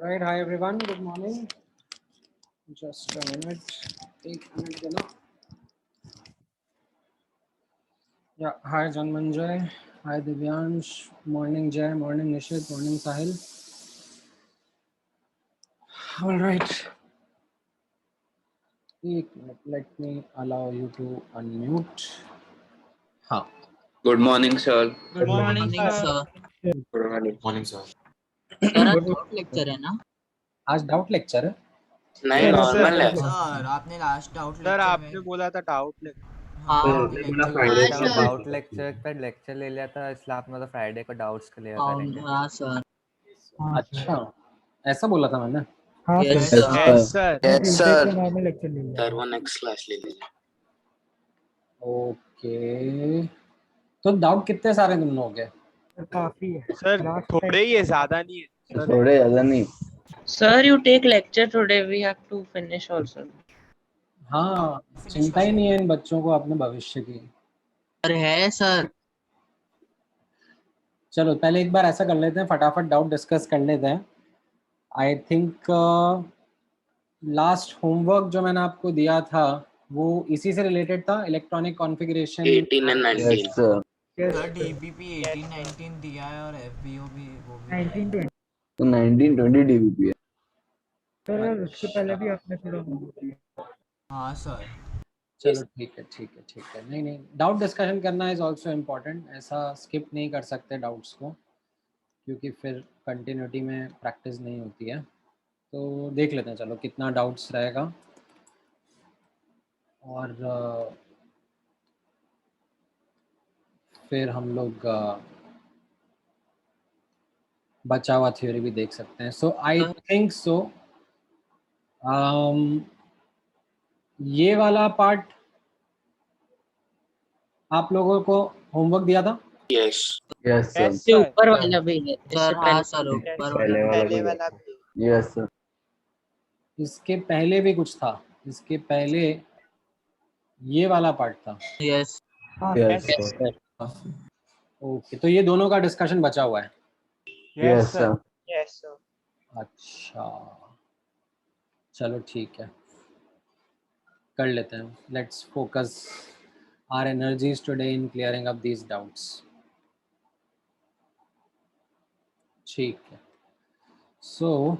Right, hi everyone, good morning. Just a minute, 8 minutes देना. Yeah, hi Janmanjay, hi Divyansh, morning Jay, morning Nishit, morning Sahil. All right. 1 minute, let me allow you to unmute. हाँ. Good morning, sir. Good morning, sir. Good morning. Morning sir. Sir आज doubt lecture है ना? आज doubt lecture है. नहीं, Yes, normal है। Sir आपने last doubt sir lecture आपने में बोला था डाउट लेक्चर। हाँ हाँ, आपने लेक्चर फ्राइडे में को डाउट लेक्चर का लेक्चर ले लिया था, इसलिए आप मतलब फ्राइडे को डाउट्स क्लियर करेंगे। हाँ सर। अच्छा, ऐसा बोला था मैंने. Yes Yes, sir. sir. Yes sir. Yes, sir. Sir वो नेक्स्ट क्लास ले लीजिए। ओके, तो डाउट कितने सारे तुम लोगों के? काफी है सर थोड़े ही है, ज्यादा नहीं है सर। थोड़े ज्यादा नहीं। Sir, you take lecture today. We have to finish also. हाँ, चिंता ही नहीं है इन बच्चों को अपने भविष्य की. सर है सर। चलो पहले एक बार ऐसा कर लेते हैं, फटाफट डाउट डिस्कस कर लेते हैं. आई थिंक लास्ट होमवर्क जो मैंने आपको दिया था वो इसी से रिलेटेड था, electronic configuration. 18 and 19. Yes sir. Sir DBP 18-19 दिया है और एफबीओ भी वो भी 1920 तो 1920 डीबीपी है। सर उसके पहले भी आपने थोड़ा होमवर्क दिया. हाँ सर. चलो ठीक है. नहीं, डाउट डिस्कशन करना इज आल्सो इम्पोर्टेंट. ऐसा स्किप नहीं कर सकते डाउट्स को, क्योंकि फिर कंटिन्यूटी में प्रैक्टिस नहीं होती है. तो देख लेते हैं चलो कितना डाउट्स रहेगा. और फिर हम लोग बचा हुआ थ्योरी भी देख सकते हैं. सो आई थिंक सो ये वाला पार्ट आप लोगों को होमवर्क दिया था. Yes. Yes sir. इससे ऊपर वाला भी है. सर इससे हाँ पहले सर ऊपर पहले वाला वाला भी। Yes sir. इसके पहले भी कुछ था. इसके पहले ये वाला पार्ट था. Yes yes yes sir. Sir. Okay, तो ये दोनों का डिस्कशन बचा हुआ है. Yes sir. Yes sir. अच्छा, चलो ठीक है, कर लेते हैं. Let's focus our energies today in clearing up these doubts. ठीक है. सो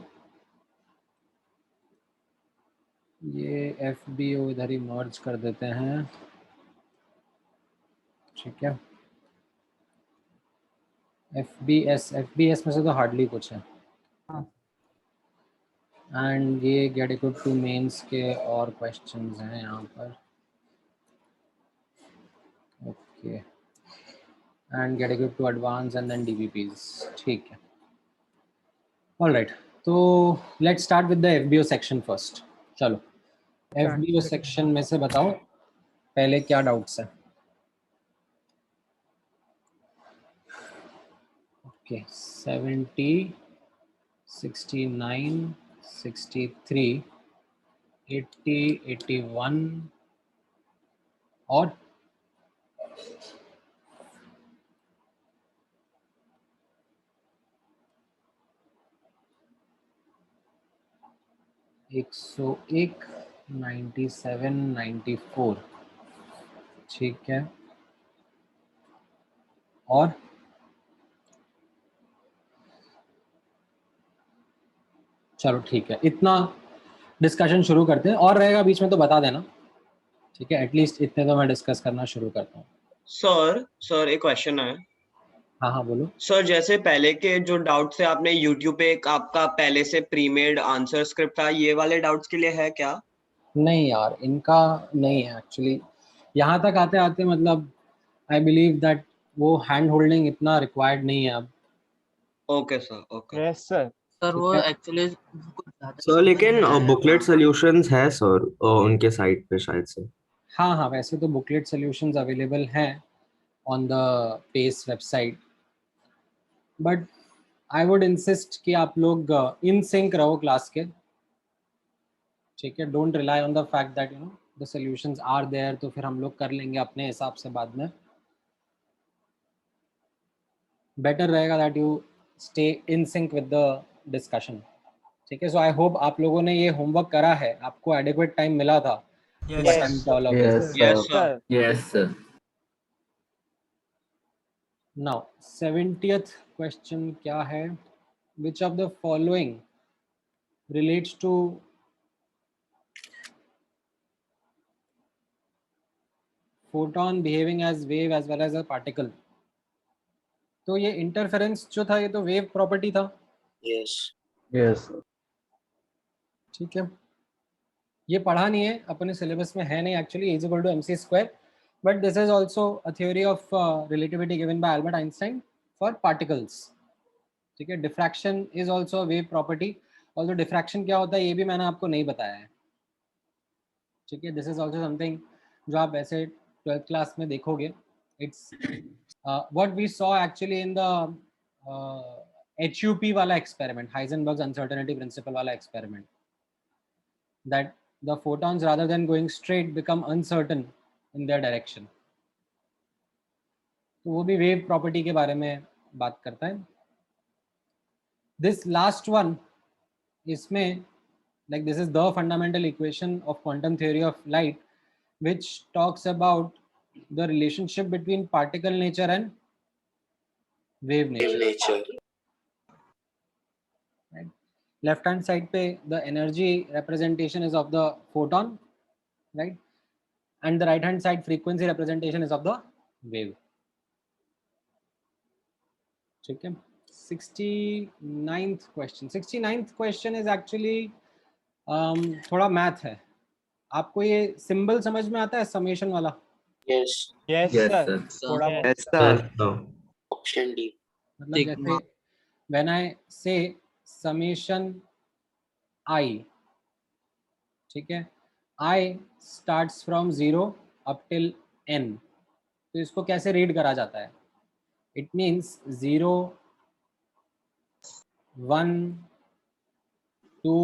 ये FBO इधर ही मर्ज कर देते हैं. ठीक है. FBS में से तो हार्डली कुछ है. एंड ये गेट इक्वल टू मेंस के और क्वेश्चंस हैं यहाँ पर. Okay, and get equal to advance and then DBPs. ठीक है. ऑल राइट, तो let's start with the FBO section first. चलो FBO सेक्शन में से बताओ पहले क्या डाउट्स है. ओके, 70, 69, 63, 80, 81 और एक 101, 97, 94. ठीक है. और चलो ठीक है, इतना डिस्कशन शुरू करते हैं. और रहेगा बीच में तो बता देना. ठीक है, एटलीस्ट इतने तो मैं डिस्कस करना शुरू करता हूँ. सर एक क्वेश्चन है. हाँ बोलो. सर जैसे पहले के जो डाउट थे आपने यूट्यूब पे एक आपका पहले से प्रीमेड आंसर स्क्रिप्ट था, ये वाले डाउट्स के लिए है क्या? नहीं यार, इनका नहीं है एक्चुअली. यहाँ तक आते आते मतलब आई बिलीव दैट वो हैंड होल्डिंग इतना रिक्वायर्ड नहीं है अब. Okay sir. Okay. Yes sir. Sir वो एक्चुअली कुछ ज्यादा सर लेकिन बुकलेट सॉल्यूशंस है सर उनके साइट पे शायद से. हाँ, वैसे तो बुकलेट सॉल्यूशंस अवेलेबल हैं on the Pace website, but I would insist कि आप लोग इन सिंक रहो क्लास के. ठीक है, don't rely on the fact that you know the solutions are there, तो फिर हम लोग कर लेंगे अपने हिसाब से बाद में. बेटर रहेगा that you stay in sync with the discussion. ठीक है, सो आई होप आप लोगों ने ये होमवर्क करा है, आपको एडिक्वेट टाइम मिला था to Yes. attempt all of Yes, this. Yes, sir. sir. Yes, sir. Now 70th question क्या है? Which of the following relates to photon behaving as wave as well as a particle? तो ये interference जो था ये तो wave property था, Yes. Yes, sir. ठीक है, ये पढ़ा नहीं है अपने सिलेबस में, है नहीं actually, is equal to mc square, but this is also a theory of relativity given by Albert Einstein for particles, ठीक है। Diffraction is also wave property, also diffraction क्या होता है ये भी मैंने आपको नहीं बताया है, ठीक है। दिस इज आल्सो समथिंग जो आप वैसे 12th क्लास में देखोगे। It's what we saw actually in the HUP वाला एक्सपेरिमेंट, हाइजेनबर्ग्स अनसर्टेनिटी प्रिंसिपल वाला experiment, that the photons rather than going straight become uncertain in their direction. तो वो भी वेव प्रॉपर्टी के बारे में बात करता है। This last one, इसमें like this is the fundamental equation of quantum theory of light, which talks about the relationship between particle nature and wave nature. Right? Left hand side पे the energy representation is of the photon, right? And the right hand side frequency representation is of the wave. ठीक है। 69th question, 69th question is actually थोड़ा math है। आपको ये symbol समझ में आता है समेशन वाला? Yes. Yes, Yes, sir. sir. थोड़ा Yes, बहुत। Yes, sir. No. Option D. मतलब जैसे when I say summation I, ठीक है, I starts from 0 up till n, तो इसको कैसे रीड करा जाता है? It means 0, 1, 2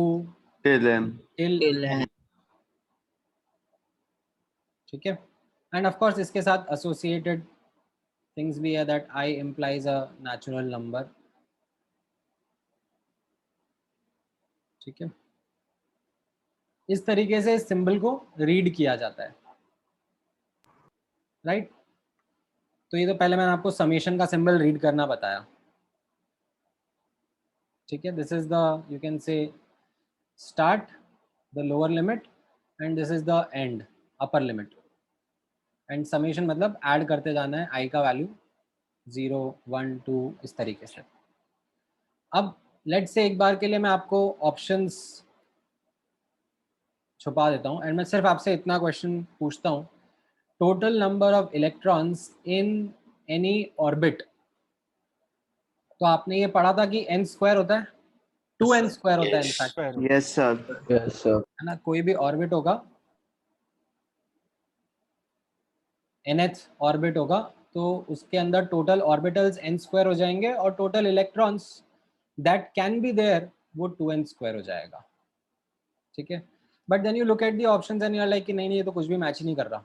Till M. till n, ठीक है। एंड ऑफ कोर्स इसके साथ एसोसिएटेड थिंग्स भी है, that I implies a natural number, ठीक है। इस तरीके से सिंबल को रीड किया जाता है, राइट। तो ये तो पहले मैंने आपको समेशन का सिंबल रीड करना बताया, ठीक है। This is the, you can से start, the lower limit, and this is the end, upper limit. And summation मतलब ऐड करते जाना है I का वैल्यू 0, 1, 2 इस तरीके से। अब लेट्स से एक बार के लिए मैं आपको ऑप्शंस छुपा देता हूँ एंड मैं सिर्फ आपसे इतना क्वेश्चन पूछता हूँ, total number of electrons in any orbit. तो आपने ये पढ़ा था कि n स्क्वायर होता है, 2n स्क्वायर होता है in fact, Yes, sir. Yes, sir. है ना। कोई भी ऑर्बिट होगा, nth ऑर्बिट होगा, तो उसके अंदर टोटल ऑर्बिटल्स n स्क्वायर हो जाएंगे और total electrons that can be there वो 2n स्क्वायर हो जाएगा, ठीक है। But then you look at the options and you are like कि नहीं नहीं ये तो कुछ भी मैच ही नहीं कर रहा।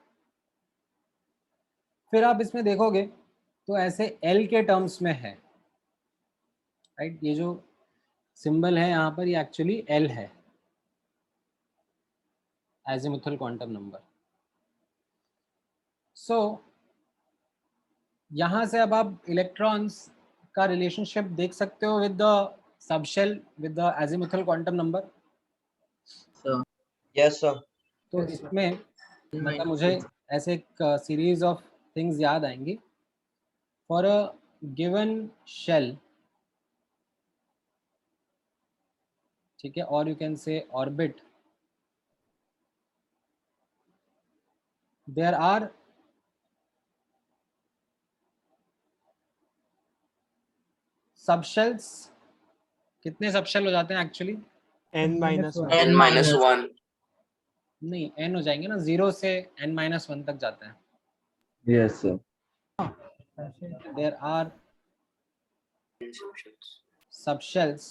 फिर आप इसमें देखोगे तो ऐसे L के टर्म्स में है, राइट। ये जो सिंबल है यहाँ पर ये एक्चुअली L है, एजिमुथल क्वांटम नंबर। सो यहाँ से अब आप इलेक्ट्रॉन्स का रिलेशनशिप देख सकते हो with the subshell, with the azimuthal quantum number. Yes, sir. तो इसमें मतलब मुझे ऐसे एक सीरीज ऑफ थिंग्स याद आएंगी। फॉर अ गिवन शेल, ठीक है, और you can say orbit, there are subshells. कितने सबशेल हो जाते हैं एक्चुअली? N-1. N-1. नहीं, n हो जाएंगे ना, 0 से n-1 तक जाते हैं। Yes, sir. There are subshells,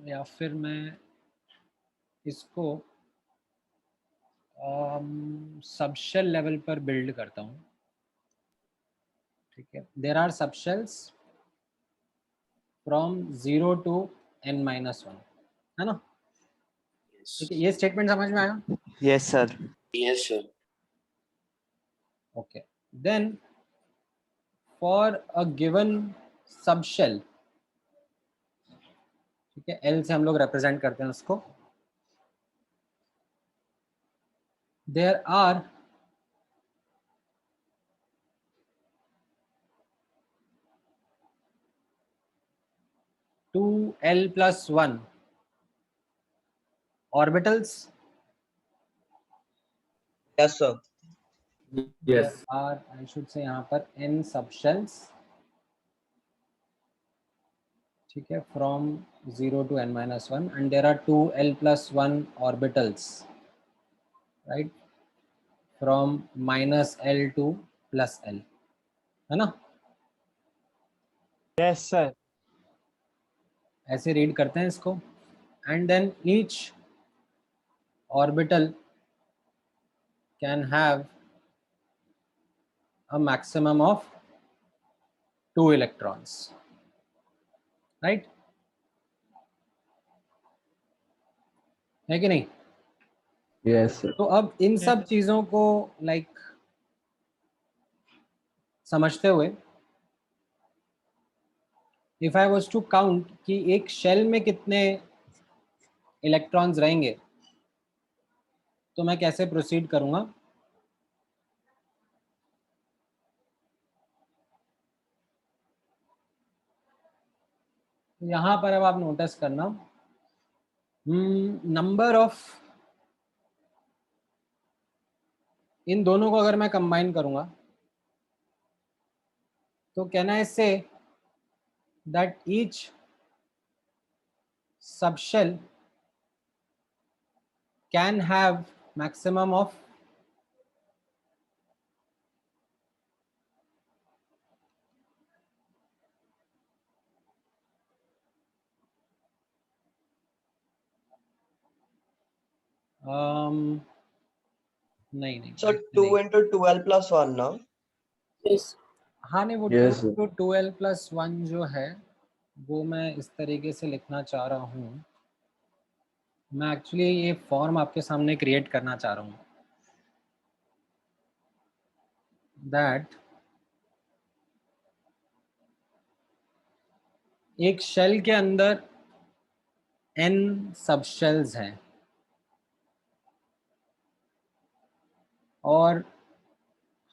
या फिर मैं इसको सबशेल लेवल पर बिल्ड करता हूँ, ठीक है। There are subshells from 0 to n-1, है ना? ठीक है, ये स्टेटमेंट समझ में आया? Yes, sir. Okay. Then for a given subshell, ठीक है, L से हम लोग represent करते हैं उसको. There are two L plus 1 orbitals. Yes, sir. There are, I should say यहाँ पर n subshells, ठीक है, from 0 to n-1, and there are two L plus 1 orbitals, right, from -L to +L, है ना? Yes, sir. ऐसे read करते हैं इसको. And then each orbital can have a maximum of 2 electrons, right? है कि नहीं? Yes, sir. तो अब इन सब चीजों को लाइक समझते हुए, if I was to count कि एक शेल में कितने इलेक्ट्रॉन्स रहेंगे, तो मैं कैसे प्रोसीड करूंगा? यहाँ पर अब आप नोटिस करना, नंबर ऑफ, इन दोनों को अगर मैं कंबाइन करूंगा तो can I say that each subshell can have maximum of नहीं So 2 into 12 plus 1 ना? हाँ नहीं, वो Yes, sir. 2 to 12 plus 1 जो है वो मैं इस तरीके से लिखना चाह रहा हूँ. मैं एक्चुअली ये फॉर्म आपके सामने क्रिएट करना चाह रहा हूँ, दैट एक शेल के अंदर n सबशेल्स हैं और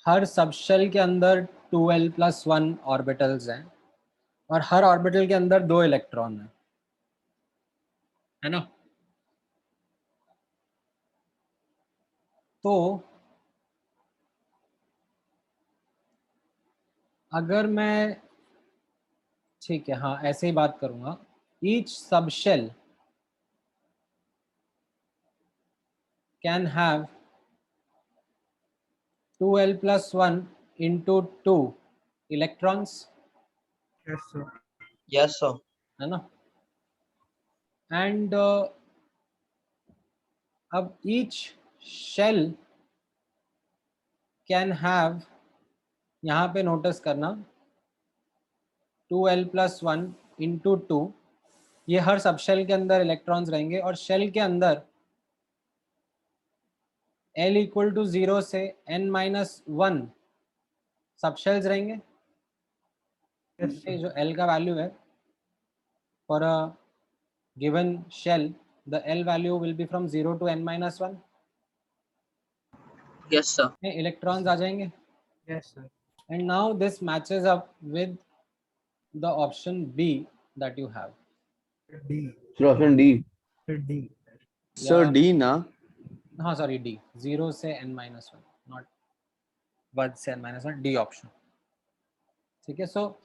हर सबशेल के अंदर 2l plus 1 ऑर्बिटल्स हैं और हर ऑर्बिटल के अंदर 2 इलेक्ट्रॉन हैं, है ना? तो अगर मैं, ठीक है, हाँ ऐसे ही बात करूंगा, each subshell can have 2l plus 1 into 2 electrons, Yes, sir. Yes, sir. है ना? एंड अब ईच शेल कैन हैव, यहाँ पे नोटिस करना, 2l plus 1 into 2, ये हर सब शेल के अंदर इलेक्ट्रॉन्स रहेंगे और शेल के अंदर l इक्वल टू 0 से n-1 सब शेल्स रहेंगे. ये जो l का वैल्यू है for a given shell, the l value will be from 0 to n-1. Yes, sir. में इलेक्ट्रॉन्स आ जाएंगे. Yes, sir. And now this matches up with the option B that you have. D. Sir, option D. D. Sir, Yeah. D ना? हाँ sorry, D, 0 से n-1, not 1 से n-1, D option. ठीक है, so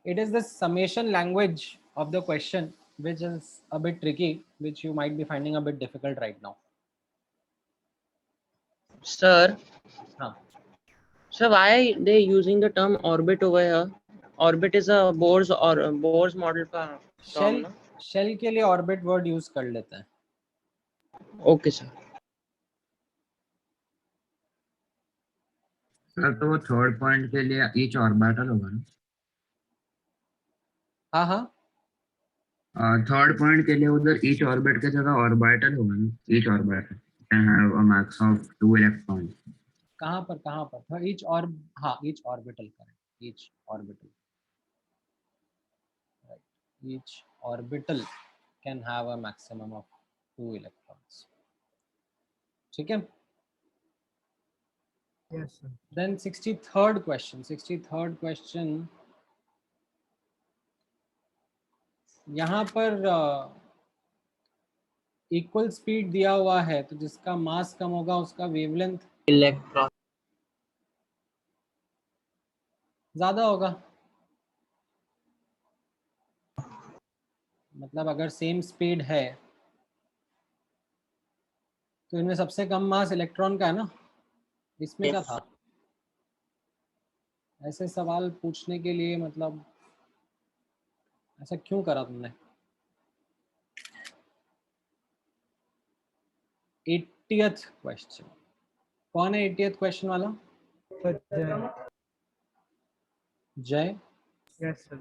it is the summation language of the question which is a bit tricky, which you might be finding a bit difficult right now. Sir, हाँ, so why they using the term orbit over here? Orbit is a Bohr's or Bohr's model का term ना? Shell के लिए orbit word use कर लेते हैं. Okay, sir. Sir तो वो थर्ड पॉइंट के लिए ईच ऑर्बिटल होगा ना? हाँ हाँ, थर्ड पॉइंट के लिए उधर ईच ऑर्बिट की जगह ऑर्बिटल होगा ना, each orbit can have a max of 2 electrons. कहाँ पर था ईच और हाँ each orbital correct each orbital right each orbital can have a maximum of 2 electrons. ठीक है. Yes, sir. Then 63rd question यहाँ पर इक्वल स्पीड दिया हुआ है तो जिसका मास कम होगा उसका वेवलेंथ इलेक्ट्रॉन ज्यादा होगा. मतलब अगर सेम स्पीड है तो इनमें सबसे कम मास इलेक्ट्रॉन का है ना. इसमें क्या था ऐसे सवाल पूछने के लिए, मतलब ऐसा क्यों करा तुमने. 80th क्वेश्चन कौन है 80th क्वेश्चन वाला. Sir, Jay. जय. Yes, sir.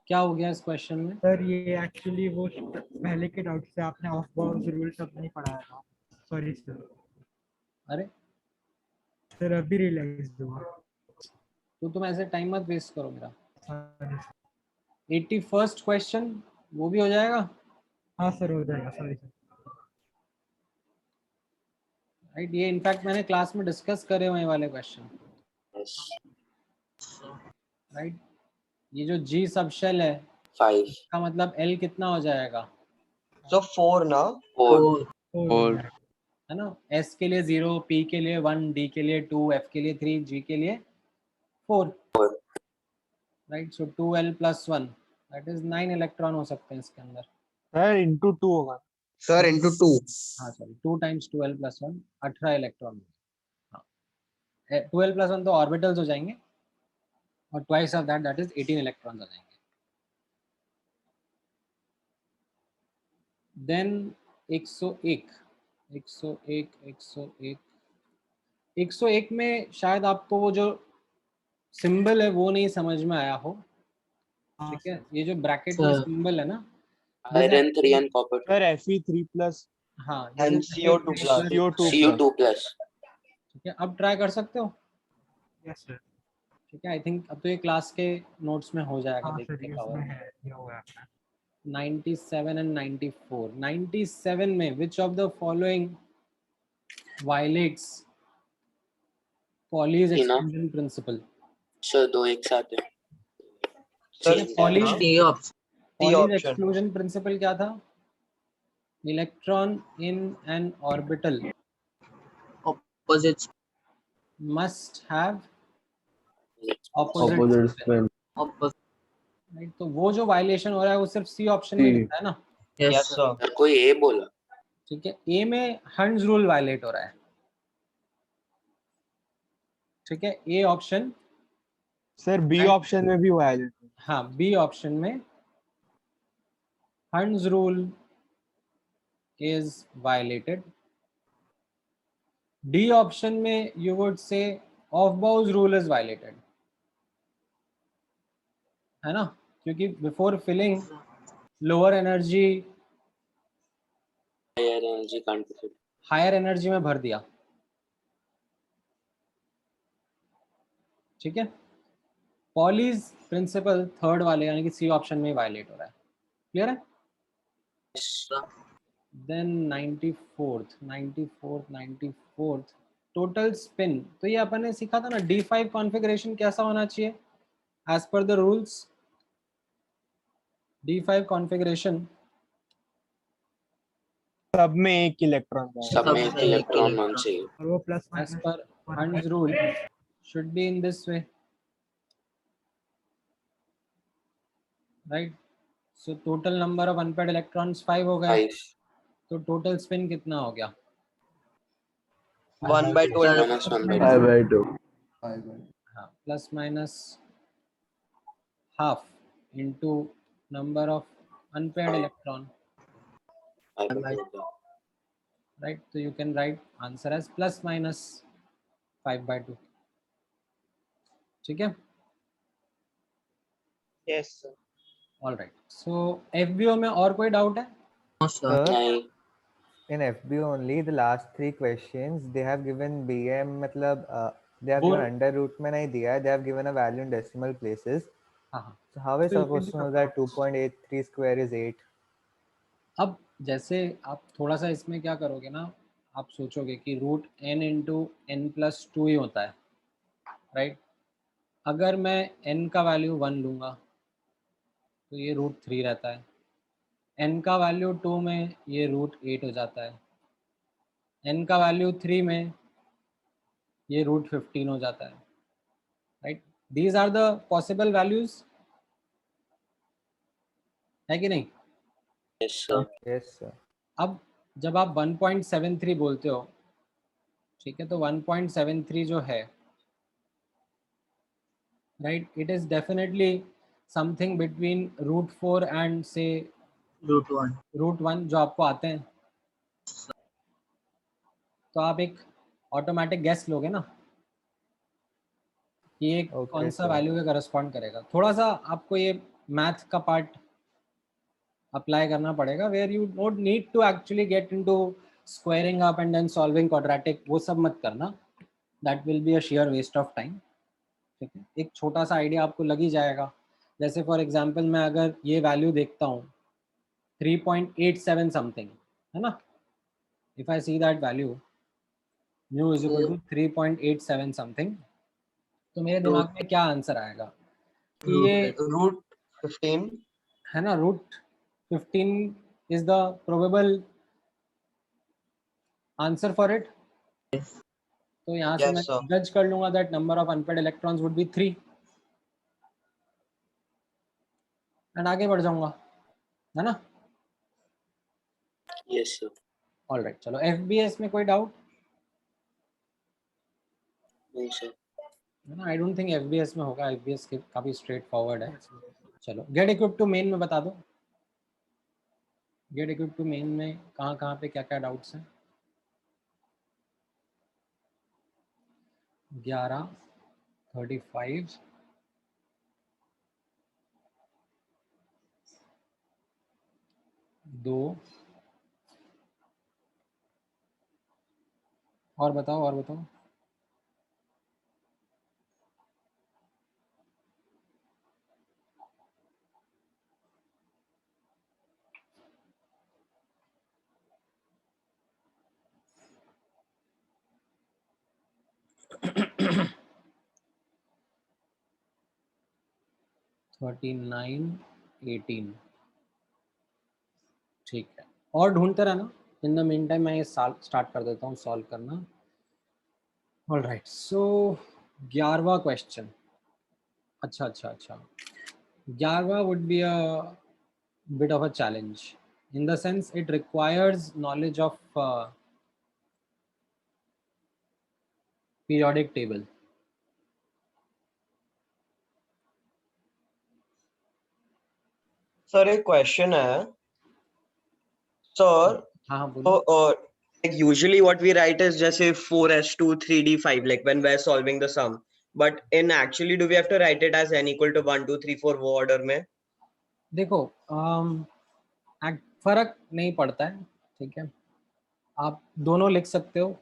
क्या हो गया इस क्वेश्चन में. सर ये एक्चुअली वो पहले के डाउट से आपने ऑफ बाउंड्स रूल सब नहीं पढ़ाया था. Sorry sir. अरे सर अभी रियलाइज हुआ. तो तुम ऐसे टाइम मत वेस्ट करो मेरा. Sorry sir. 81st क्वेश्चन वो भी हो जाएगा हाँ सर हो जाएगा. Sorry sir. राइट. ये इनफैक्ट मैंने क्लास में डिस्कस करे हुए वाले क्वेश्चन. राइट. ये जो जी सब शेल है 5 का मतलब एल कितना हो जाएगा. so 4 ना 4 है ना. एस के लिए 0, पी के लिए 1, डी के लिए 2, एफ के लिए 3, जी के लिए 4. Right. So 2l + 1 that is 9 electron हो सकते हैं इसके अंदर. सर इनटू 2 होगा. सर into 2 हाँ सॉरी 2 × 2l + 1 18 इलेक्ट्रॉन. हाँ 2l + 1 तो ऑर्बिटल्स हो जाएंगे और twice of that is 18 electrons आ जाएंगे. देन 101 में शायद आपको वो जो सिंबल है वो नहीं समझ में आया हो. ठीक है. ये जो ब्रैकेट में सर. सिंबल है ना Iron 3 and copper 2. Sir Fe3+ हाँ and CO2 plus CO2+. ठीक है. अब ट्राई कर सकते हो. Yes sir. ठीक है. आई थिंक अब तो ये क्लास के नोट्स में हो जाएगा. हाँ देख सर के ये कवर. उसमें है दिया हुआ है आपने. 97 and 94. 97 में which of the following violates Pauli's exclusion principle. Sir दो एक साथ है. Sir Pauli's C option. Pauli's exclusion principle क्या था. Electron in an orbital Opposite. must have Opposite opposite spin. spin. Opposite. Right? तो वो जो वायलेशन हो रहा है वो सिर्फ सी ऑप्शन में C. दिखता है ना. Yes sir. सर कोई ए बोला. ठीक है. ए में हंड्स रूल वायलेट हो रहा है. ठीक है. A option. Sir B option में भी वायलेट. हाँ बी ऑप्शन में Hund's rule is violated. D option में you would say Aufbau's rule is violated. है ना. क्योंकि before filling lower energy Higher energy can't be filled. higher energy में भर दिया. ठीक है. Pauli's principle थर्ड वाले यानी कि सी ऑप्शन में वायलेट हो रहा है. क्लियर है. Then 94th total spin. तो ये अपन ने सीखा था ना D5 कॉन्फ़िगरेशन कैसा होना चाहिए as per the rules. D5 configuration सब में एक इलेक्ट्रॉन. सब में एक इलेक्ट्रॉन होना चाहिए. और वो plus as per Hund's rule should be in this way. Right. So total number of unpaired electrons 5 हो गए. 5 तो टोटल स्पिन कितना हो गया. 1/2 minus 1/2. 5/2. हाँ plus minus half into number of unpaired electron. Right. तो you can write answer as plus minus 5/2. ठीक है. Yes sir. Alright, so FBO में और कोई डाउट है? Sir, नहीं in FB only, the last 3 questions they have given BM, मतलब they have वो given under root में नहीं दिया है, they have given a value in decimal places. हाँ हाँ, So how is So you supposed can to know do that 2.83 square is 8? अब जैसे आप थोड़ा सा इसमें क्या करोगे ना, आप सोचोगे कि root n into n plus two ही होता है, राइट? अगर मैं n का वैल्यू 1 लूँगा तो ये रूट 3 रहता है, n का वैल्यू 2 में ये रूट 8 हो जाता है, n का वैल्यू 3 में ये रूट 15 हो जाता है, right? These are the possible values, है कि नहीं? Yes sir Yes, sir. अब जब आप 1.73 बोलते हो, ठीक है, तो 1.73 जो है, right, it is definitely something between root 4 and say root 1 जो आपको आते हैं, तो आप एक ऑटोमेटिक गेस लोगे ना कि ये Okay, कौन सा sir. वैल्यू के करस्पॉन्ड करेगा। थोड़ा सा आपको ये मैथ का पार्ट अप्लाई करना पड़ेगा, where you don't need to actually get into squaring up and then solving quadratic, वो सब मत करना, that will be a sheer waste of time, ठीक है? एक छोटा सा आइडिया आपको लग ही जाएगा। जैसे फॉर एग्जांपल मैं अगर ये वैल्यू देखता हूँ 3.87 समथिंग, है ना, if I see that value mu is equal to 3.87 something, तो मेरे दिमाग में क्या आंसर आएगा कि ये रूट 15 है ना, root 15 is the probable answer for it. तो यहाँ से मैं यस सर जज कर लूंगा that number of unpaired electrons would be 3 and आगे बढ़ जाऊंगा, है ना? यस सर ऑलराइट, चलो एफबीएस में कोई डाउट नहीं सर है ना? आई डोंट थिंक एफबीएस में होगा, एफबीएस के काफी स्ट्रेट फॉरवर्ड है। चलो गेट इक्विप टू मेन में बता दो, गेट इक्विप टू मेन में कहाँ कहाँ पे क्या क्या डाउट्स हैं? 11, 35, दो, और बताओ और बताओ। 39, 18, ठीक है, और ढूंढते रहना। इन द मीन टाइम मैं ये स्टार्ट कर देता हूँ सॉल्व करना। ऑलराइट, सो 11वां क्वेश्चन, अच्छा अच्छा अच्छा, 11वां would be a bit of a challenge in the sense it requires knowledge of periodic table. Sir एक क्वेश्चन है सर, हाँ हाँ तो बोलो। like usually what we write is जैसे 4s2 3d5 like when we're solving the sum, but in actually do we have to write it as n equal to 1 2 3 4 वो order में? देखो फर्क नहीं पड़ता है, ठीक है, आप दोनों लिख सकते हो।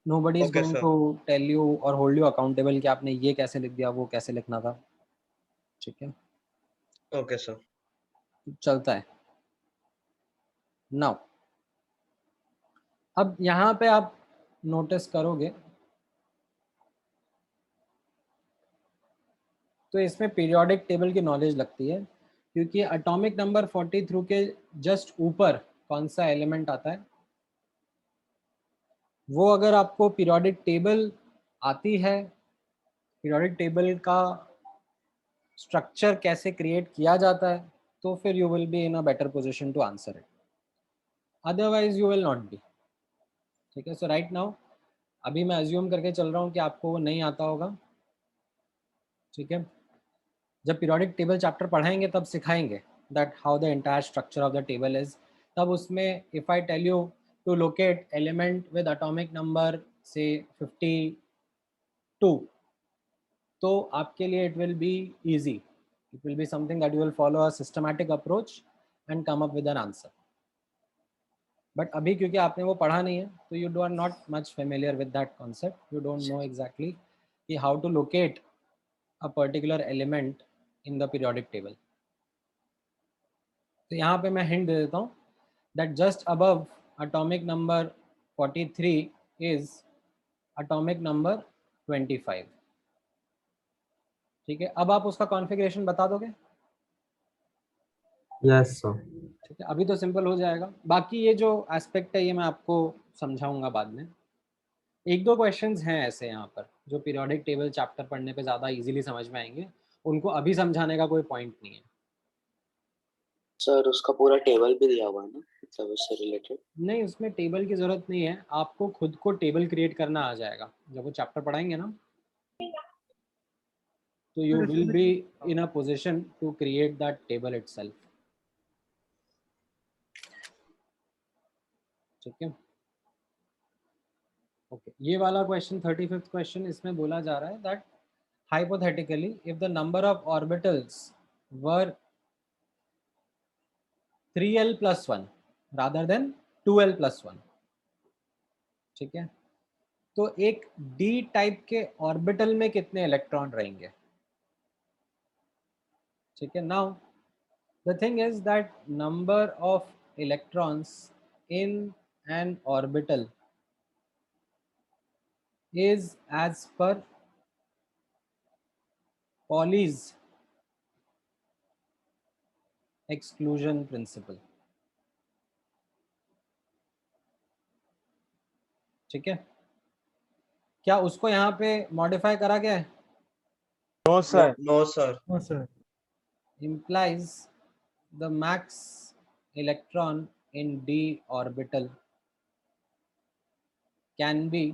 nobody is Okay, going sir. to tell you और hold you accountable कि आपने ये कैसे लिख दिया, वो कैसे लिखना था, ठीक है? Okay sir. चलता है। नाउ अब यहाँ पे आप नोटिस करोगे तो इसमें पीरियोडिक टेबल की नॉलेज लगती है, क्योंकि एटॉमिक नंबर 43 के जस्ट ऊपर कौन सा एलिमेंट आता है, वो अगर आपको पीरियोडिक टेबल आती है, पीरियोडिक टेबल का स्ट्रक्चर कैसे क्रिएट किया जाता है, तो फिर you will be in a better position to answer it, otherwise you will not be, ठीक है? सो राइट नाउ अभी मैं अज्यूम करके चल रहा हूँ कि आपको वो नहीं आता होगा, ठीक है? जब पीरियोडिक टेबल चैप्टर पढ़ाएंगे तब सिखाएंगे that how the entire structure of the table is, तब उसमें if I tell you to locate element with atomic number say 52, तो आपके लिए इट विल बी easy It will be something that you will follow a systematic approach and come up with an answer. But अभी क्योंकि आपने वो पढ़ा नहीं है, तो you are not much familiar with that concept. You don't know exactly कि how to locate a particular element in the periodic table. तो यहाँ पे मैं hint दे देता हूँ that just above atomic number 43 is atomic number 25. ठीक है, अब आप उसका कॉन्फ़िगरेशन बता दोगे? Yes, sir. ठीक है, अभी तो सिंपल हो जाएगा, बाकी ये जो एस्पेक्ट है ये मैं आपको समझाऊंगा बाद में. एक दो क्वेश्चंस हैं ऐसे यहाँ पर जो पीरियोडिक टेबल चैप्टर पढ़ने पे ज़्यादा इजीली समझ में आएंगे, उनको अभी समझाने का कोई पॉइंट नहीं है. सर उसका पूरा टेबल भी दिया हुआ है ना, मतलब उससे रिलेटेड? नहीं, उसमें टेबल की ज़रूरत नहीं है, आपको खुद को टेबल क्रिएट करना आ जाएगा जब वो चैप्टर पढ़ाएंगे ना, तो you will be in a position to create that table itself. ठीक है, ओके. ये वाला क्वेश्चन 35th क्वेश्चन, इसमें बोला जा रहा है that hypothetically if the number of orbitals were 3l plus 1 rather than 2l plus 1. ठीक है, तो एक d टाइप के ऑर्बिटल में कितने इलेक्ट्रॉन रहेंगे? ठीक है, now the thing is that number of electrons in an orbital is as per Pauli's exclusion principle. ठीक है, क्या उसको यहाँ पे मॉडिफाई करा गया है? No, sir. No, sir. No sir. Implies the max electron in d orbital can be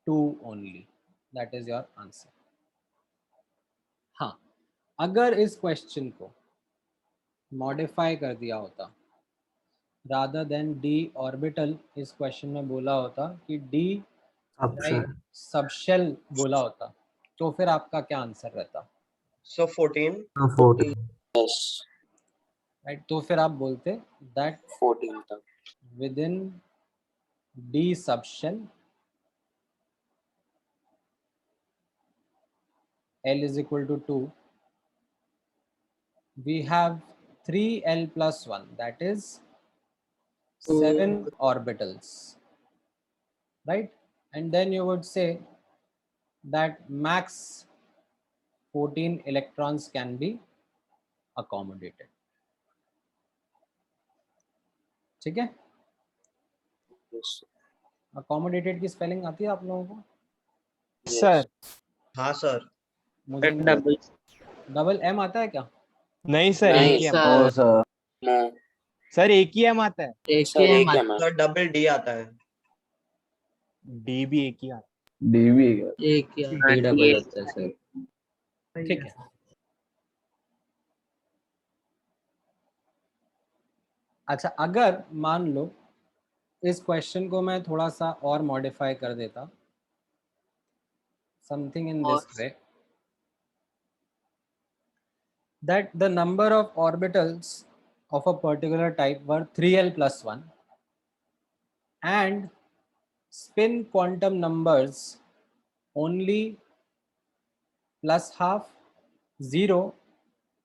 2 only. That is your answer. हाँ, अगर इस क्वेश्चन को मॉडिफाई कर दिया होता, rather than d orbital, इस क्वेश्चन में बोला होता कि d सबशेल बोला होता, तो फिर आपका क्या आंसर रहता? So 14. 14. यस, राइट, तो फिर आप बोलते दैट 14 तक. within d subshell L is equal to 2, we have 3l plus 1, that is 7 orbitals, right? And then you would say that max 14 electrons can be accommodated. ठीक है, yes accommodated की spelling आती है आप लोगों को? Sir. हाँ सर. मुझे डबल डबल एम आता है क्या? नहीं सर, नहीं, एक ही M. सर. नो सर एक ही M आता है. एक सर, ही एक M है मैम. सर डबल डी आता है. D भी एक ही आता एक ही D डबल आता है सर. ठीक है, अच्छा अगर मान लो इस क्वेश्चन को मैं थोड़ा सा और मॉडिफाई कर देता, something in this way, that the number of orbitals of a particular type were 3l plus 1 and spin quantum numbers only plus half, 0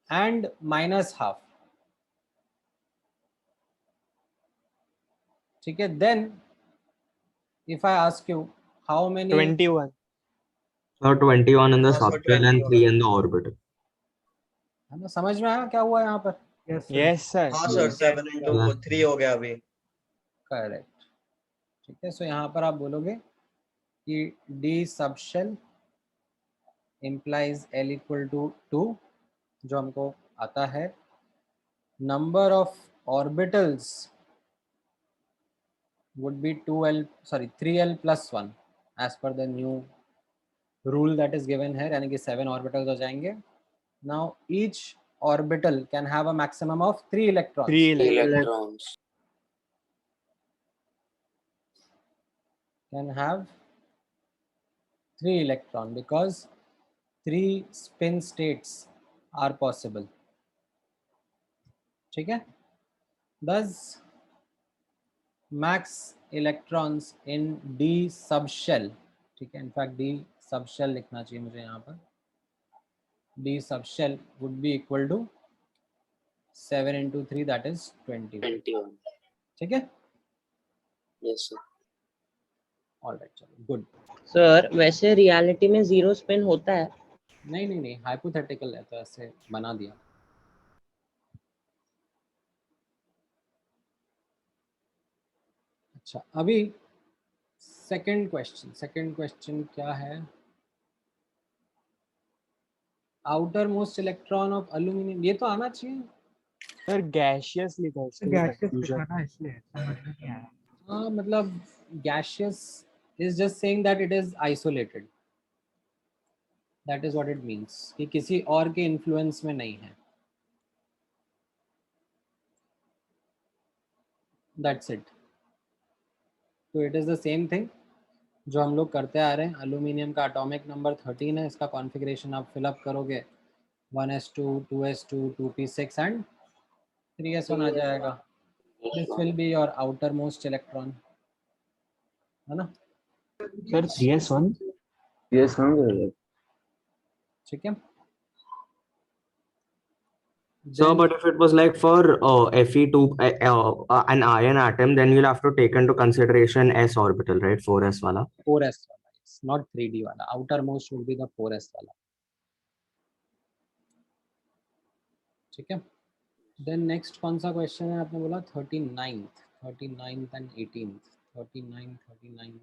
and minus half. ठीक है, then if I ask you how many 21. So 21 in the Also subshell and 3 in the orbital. है ना, समझ में आया क्या हुआ यहाँ पर? Yes Yes, sir. हाँ सर, 7 into Yeah. 3 हो गया अभी. करेक्ट. ठीक है, सो यहाँ पर आप बोलोगे कि d subshell implies L equal to 2, जो हमको आता है. Number of orbitals would be 3l plus 1 as per the new rule that is given here, यानी कि 7 orbitals हो जाएंगे. Now each orbital can have a maximum of 3 electrons. 3 electrons. Can have 3 electron because 3 spin states are possible. ठीक है? Thus, max electrons in d subshell, ठीक है, in fact d subshell लिखना चाहिए मुझे यहाँ पर, d subshell would be equal to 7 into 3, that is 21. 21. ठीक है? Yes, sir. All right, चलो, good. सर वैसे रियलिटी में जीरो स्पिन होता है? नहीं नहीं नहीं, हाइपोथेटिकल है तो ऐसे बना दिया. अच्छा, अभी सेकंड क्वेश्चन क्या है? Outer most electron of aluminium, ये तो आना चाहिए. सर गैशियस लिखा है इसके लिए गैसेस confusion। लिखा ना इसलिए समझ में नहीं आया. हाँ, मतलब gaseous is just saying that it is isolated. That is what it means, कि किसी और के इन्फ्लुएंस में नहीं है. That's it. तो it is the same thing जो हम लोग करते आ रहे हैं. एल्यूमिनियम का एटॉमिक नंबर 13 है, इसका कॉन्फ़िगरेशन आप फिलअप करोगे 1s2 2s2 2p6 and 3s1 आ जाएगा. This will be your outer most electron, है ना? सर 3s1 Yes, हाँ. ठीक है. So, but if it was like for Fe2, an iron atom, then you'll have to take into consideration s orbital, right? 4s वाला. 4s वाला, not 3d वाला. Outer most will be the 4s वाला. ठीक है. Then next कौन सा question है? आपने बोला 39th and 18th. 39.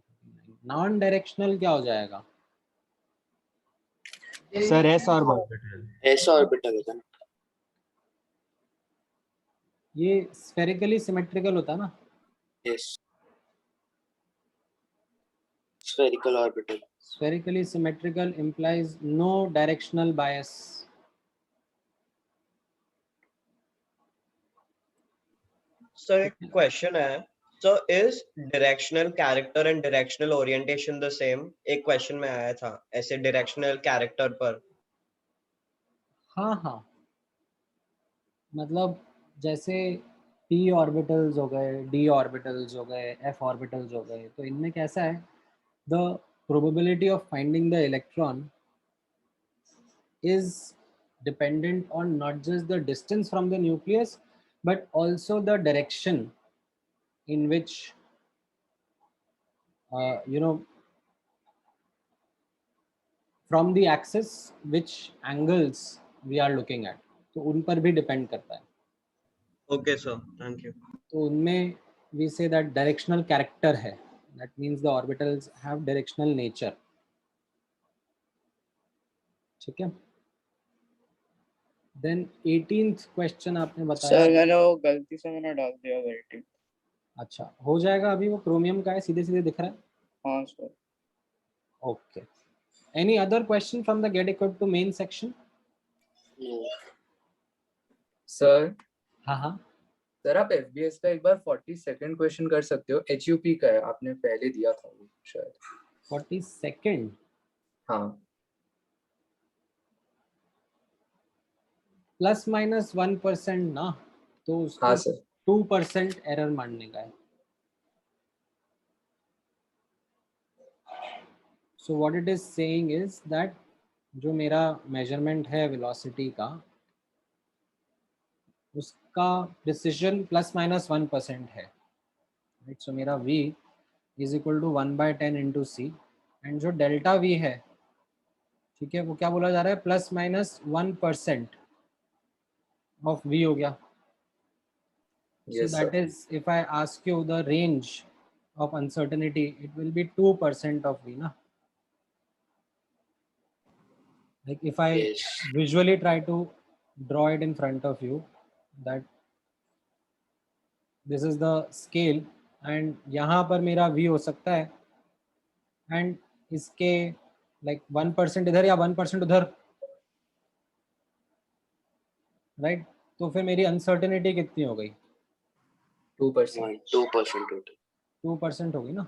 Non directional क्या हो जाएगा? Sir s orbital. S orbital होता है ना? ये स्फेरिकली सिमेट्रिकल होता है ना? Yes. Spherical orbital. Spherically symmetrical implies no directional bias. So एक question है, so is directional character and directional orientation the same? एक question में आया था ऐसे directional character पर. हाँ हाँ, मतलब जैसे p ऑर्बिटल्स हो गए, d ऑर्बिटल्स हो गए, f ऑर्बिटल्स हो गए, तो इनमें कैसा है, the probability of finding the electron is dependent on not just the distance from the nucleus but also the direction in which from the axis which angles we are looking at, तो उन पर भी depend करता है. Okay sir, thank you. तो उनमें we say that directional character है, that means the orbitals have directional nature. ठीक है. Then 18th question आपने बताया. सर मैंने वो गलती से मैंने डाल दिया वेल्टिंग. अच्छा, हो जाएगा. अभी वो क्रोमियम का है, सीधे सीधे दिख रहा है. हाँ sir. Okay. Any other question from the get equipped to main section? No. Sir हाँ हाँ. सर आप FBS का एक बार 42nd क्वेश्चन कर सकते हो. HUP का है, आपने पहले दिया था वो शायद. 42nd. हाँ. प्लस माइनस 1% ना, तो उसको हाँ सर. 2% एरर मानने का है. So what it is saying is that जो मेरा मेजरमेंट है वेलोसिटी का, उसका प्रिसिजन प्लस माइनस 1% है. राइट. सो मेरा v is equal to 1/10 into C, and जो डेल्टा v है, ठीक है, वो क्या बोला जा रहा है, प्लस माइनस 1% ऑफ v हो गया. So that is, if I ask you the range of uncertainty, it will be 2% of v, na? Like if I visually try to draw it in front of you, that this is the scale, and यहाँ पर मेरा v हो सकता है, and इसके like 1% इधर या 1% उधर, right? तो फिर मेरी uncertainty कितनी हो गई? 2%. 2% होगी ना.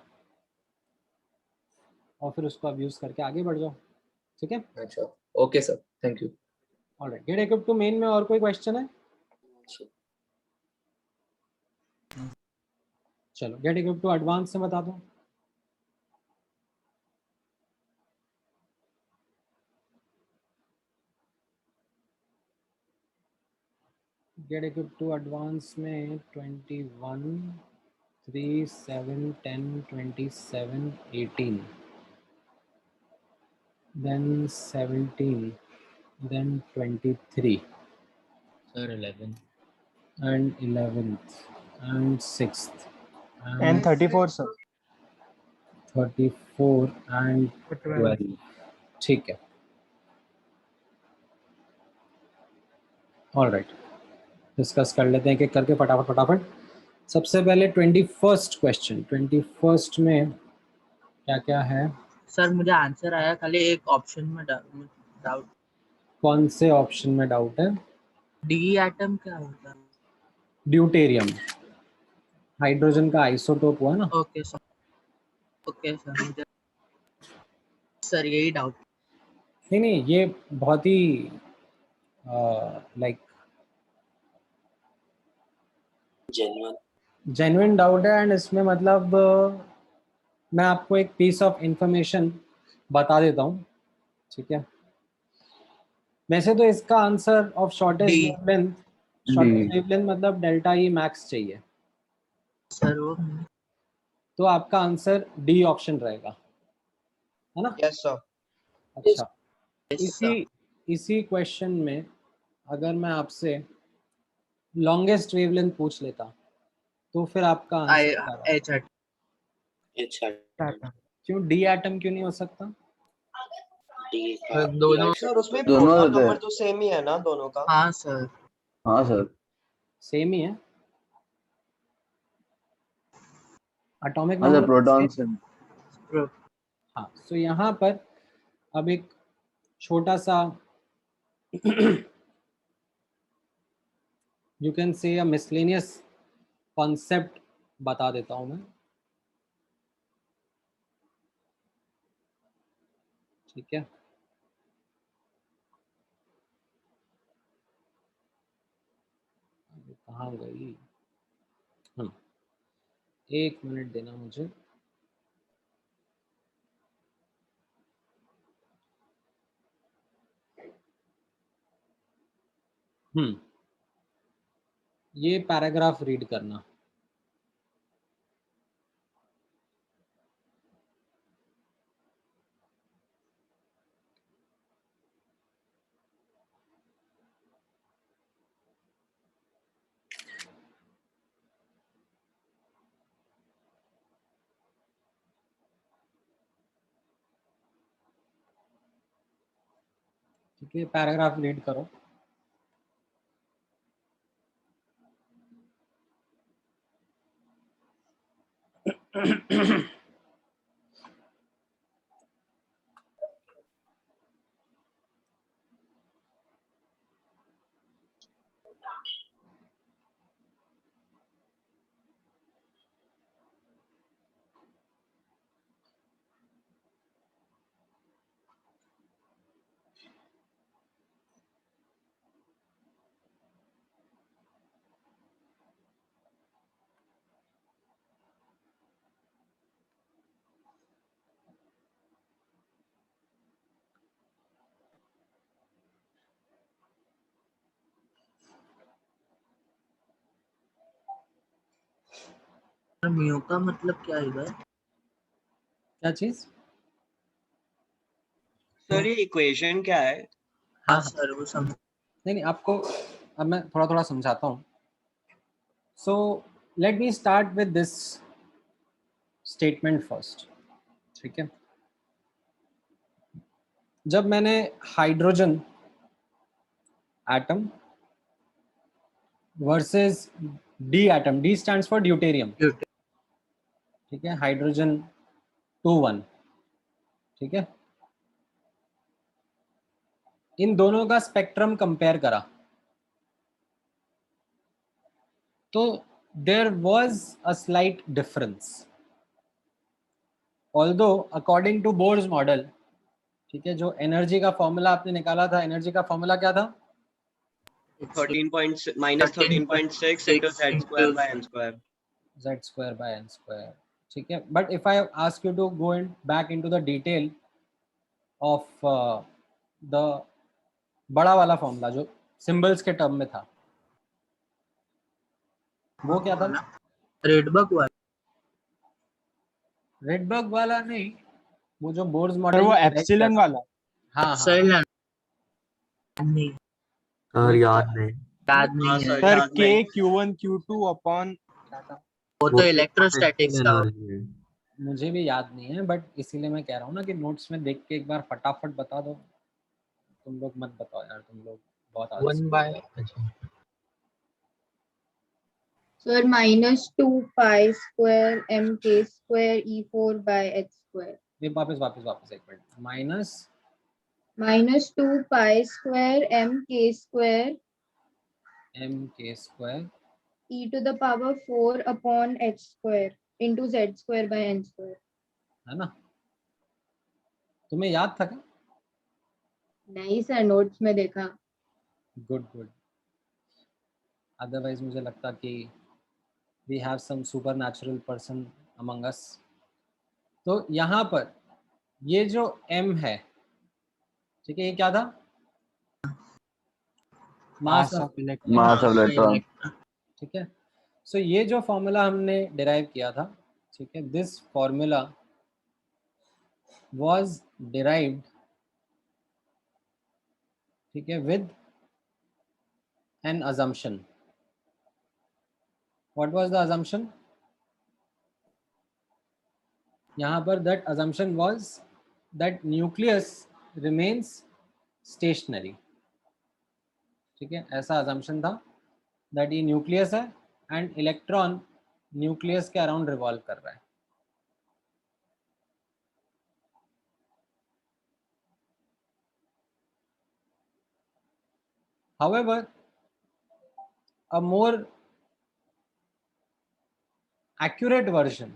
और फिर उसको अब यूज करके आगे बढ़ जाओ. ठीक है. अच्छा. Okay sir, thank you. Alright, get equip to main में और कोई क्वेश्चन है? चलो गेट इक्विप टू एडवांस से बता दो। गेट इक्विप टू एडवांस में 21, 3, 7, 10, 27, 18, then 17, then 23, Sir, 11. and 11th, and 6th, And 34, sir. 34 and 12। ठीक है, ऑल राइट, डिस्कस कर लेते हैं एक एक करके फटाफट फटाफट। सबसे पहले 21st क्वेश्चन, 21st में क्या क्या है? सर मुझे आंसर आया, खाली एक ऑप्शन में डाउट। कौन से ऑप्शन में डाउट है? डी एटम क्या होता है? ड्यूटेरियम, हाइड्रोजन का आइसोटोप हुआ ना। ओके सर, ओके सर, मुझे सर यही डाउट। नहीं नहीं, ये बहुत ही लाइक जेन्युइन डाउट है, एंड इसमें मतलब मैं आपको एक पीस ऑफ इंफॉर्मेशन बता देता हूँ, ठीक है? वैसे तो इसका answer of shortage wavelength, shortage wavelength मतलब डेल्टा ई मैक्स चाहिए सर वो तो आपका आंसर डी ऑप्शन रहेगा, है ना? Yes sir. अच्छा, इसी क्वेश्चन में अगर मैं आपसे लॉन्गेस्ट वेवलेंथ पूछ लेता तो फिर आपका आंसर क्या रहेगा? क्यों डी एटम क्यों नहीं हो सकता? दोनों सर उसमें दोनों प्रोटॉन होते हैं। नंबर तो सेम ही है ना दोनों का? हाँ सर, हाँ सर, सेम ही है, एटॉमिक हाँ सर, नंबर प्रोटॉन से। हाँ। सो यहाँ पर अब एक छोटा सा यू कैन से अ मिसलेनियस कॉन्सेप्ट बता देता हूँ मैं, ठीक है? कहाँ गई? एक मिनट देना मुझे। ये पैराग्राफ रीड करना। ठीक है, पैराग्राफ रीड करो। म्यू का मतलब क्या है इधर? क्या चीज? सर ये इक्वेशन क्या है? हाँ सर वो समझ। नहीं, आपको अब मैं थोड़ा थोड़ा समझाता हूँ। So let me start with this statement first, ठीक है? जब मैंने hydrogen atom versus D atom, D stands for deuterium, ठीक है? हाइड्रोजन 2, 1, ठीक है? इन दोनों का स्पेक्ट्रम कंपेयर करा तो there was a slight difference, although according to Bohr's model, ठीक है? जो एनर्जी का फॉर्मूला आपने निकाला था, एनर्जी का फॉर्मूला क्या था? minus 13.6 into z square by n square. z square by n square. ठीक है, but if I ask you to go back into the detail of the बड़ा वाला फॉर्मूला जो सिंबल्स के टर्म में था, वो क्या था? रेडबर्ग वाला, रेडबर्ग वाला नहीं, वो जो बोर्स सर मॉडल वो एप्सिलॉन वाला। हाँ सर हाँ नहीं, सर याद नहीं। याद नहीं है सर याद k नहीं। q1 q2 अपॉन वो तो इलेक्ट्रोस्टैटिक्स का। मुझे भी याद नहीं है, बट इसीलिए मैं कह रहा हूँ ना कि नोट्स में देख के एक बार फटाफट बता दो। तुम लोग मत बताओ यार, तुम लोग बहुत आलसी 1 हो। By sir minus 2 pi square m k square e4 by h square. ये वापस वापस वापस एक minute, minus 2 pi square m k square e to the power 4 upon h square into z square by n square। है ना? तुम्हें याद था क्या? नहीं सर, नोट्स में देखा। गुड गुड, अदरवाइज मुझे लगता कि we have some supernatural person among us. तो यहाँ पर ये जो m है, ठीक है, ये क्या था? मास ऑफ इलेक्ट्रॉन। ठीक है, सो ये जो फॉर्मूला हमने डिराइव किया था, ठीक है, दिस फॉर्मूला वाज डिराइव्ड, ठीक है, with an assumption. What was the assumption? यहाँ पर that assumption was that nucleus remains stationary. ठीक है, ऐसा assumption था that ये न्यूक्लियस है एंड इलेक्ट्रॉन न्यूक्लियस के अराउंड रिवॉल्व कर रहा है। However, a more accurate version,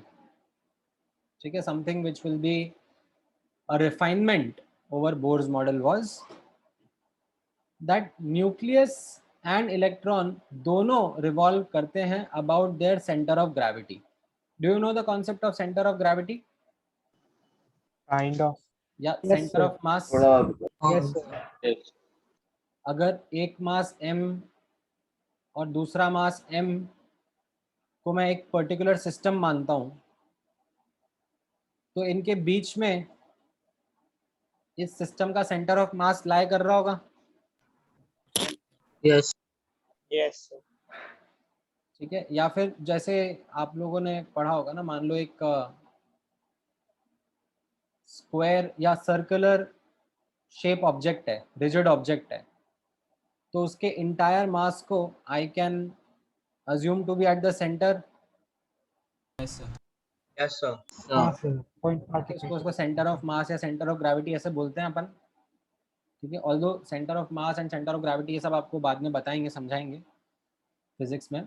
ठीक है, something which will be a refinement over Bohr's model was that nucleus and electron दोनों revolve करते हैं about their center of gravity. Do you know the concept of center of gravity? Kind of. या Yes, center sir. of mass? Yes sir. अगर एक मास m और दूसरा मास m को मैं एक पर्टिकुलर सिस्टम मानता हूं, तो इनके बीच में इस सिस्टम का सेंटर ऑफ मास लाई कर रहा होगा। यस यस ठीक है, या फिर जैसे आप लोगों ने पढ़ा होगा ना, मान लो एक स्क्वायर या सर्कुलर शेप ऑब्जेक्ट है, रिजिड ऑब्जेक्ट है, तो उसके इंटायर मास को I can assume to be at the centre. Yes, sir. Yes, sir. हाँ सर, पॉइंट उसको सेंटर ऑफ मास या सेंटर ऑफ ग्रेविटी ऐसे बोलते हैं अपन। ठीक है, although centre of mass and centre of gravity ये सब आपको बाद में बताएंगे, समझाएंगे फिजिक्स में।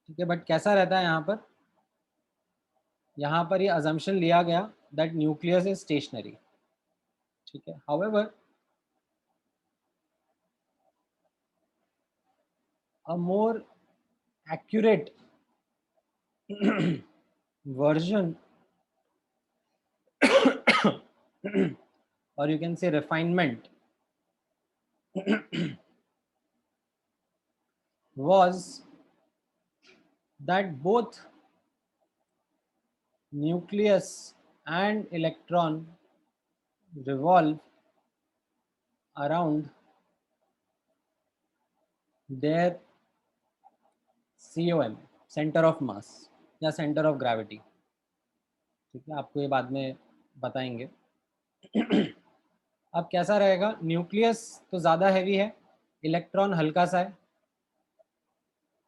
ठीक है, बट कैसा रहता है यहाँ पर ये अजम्पशन लिया गया दैट न्यूक्लियस इज स्टेशनरी। ठीक है, however a more accurate version or you can say refinement was that both nucleus and electron revolve around their COM, centre of mass या सेंटर ऑफ ग्रेविटी। ठीक है, आपको ये बाद में बताएंगे। अब कैसा रहेगा, न्यूक्लियस तो ज़्यादा हैवी है, इलेक्ट्रॉन हल्का सा है।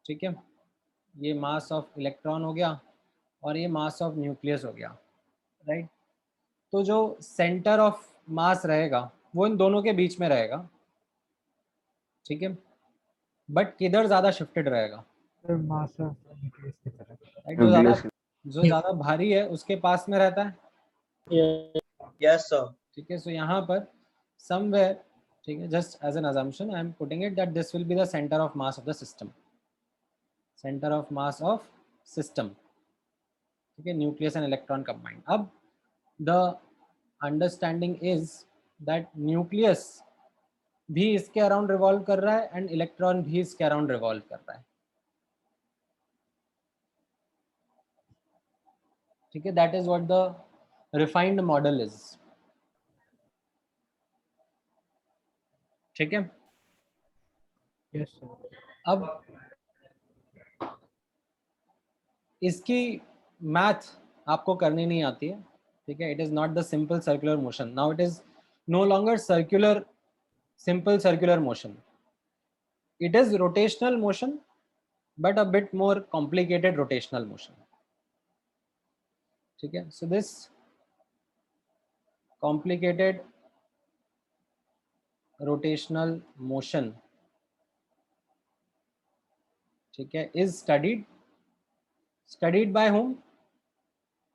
ठीक है, ये मास ऑफ इलेक्ट्रॉन हो गया और ये मास ऑफ न्यूक्लियस हो गया, राइट। तो जो सेंटर ऑफ मास रहेगा वो इन दोनों के बीच में रहेगा। ठीक है, बट किधर ज़्यादा शिफ्टेड रहेगा, मास ऑफ न्यूक्लियस की तरफ, राइट। जो ज़्यादा भारी है उसके पास में रहता है। Yes, sir. ठीक है, सो यहाँ पर समवेयर, ठीक है, just as an assumption I am putting it that this will be the centre of mass of the system, centre of mass of system, ठीक है, न्यूक्लियस एंड इलेक्ट्रॉन कंबाइंड. अब the understanding is that nucleus भी इसके around revolve कर रहा है and electron भी इसके अराउंड रिवॉल्व कर रहा है. ठीक है, that is what the refined model is. ठीक है, यस सर. अब इसकी मैथ आपको करनी नहीं आती है. ठीक है, it is not the simple circular motion. Now it is no longer circular, simple circular motion. It is rotational motion, but a bit more complicated rotational motion. ठीक है, so this complicated rotational motion, ठीक है, is studied by whom?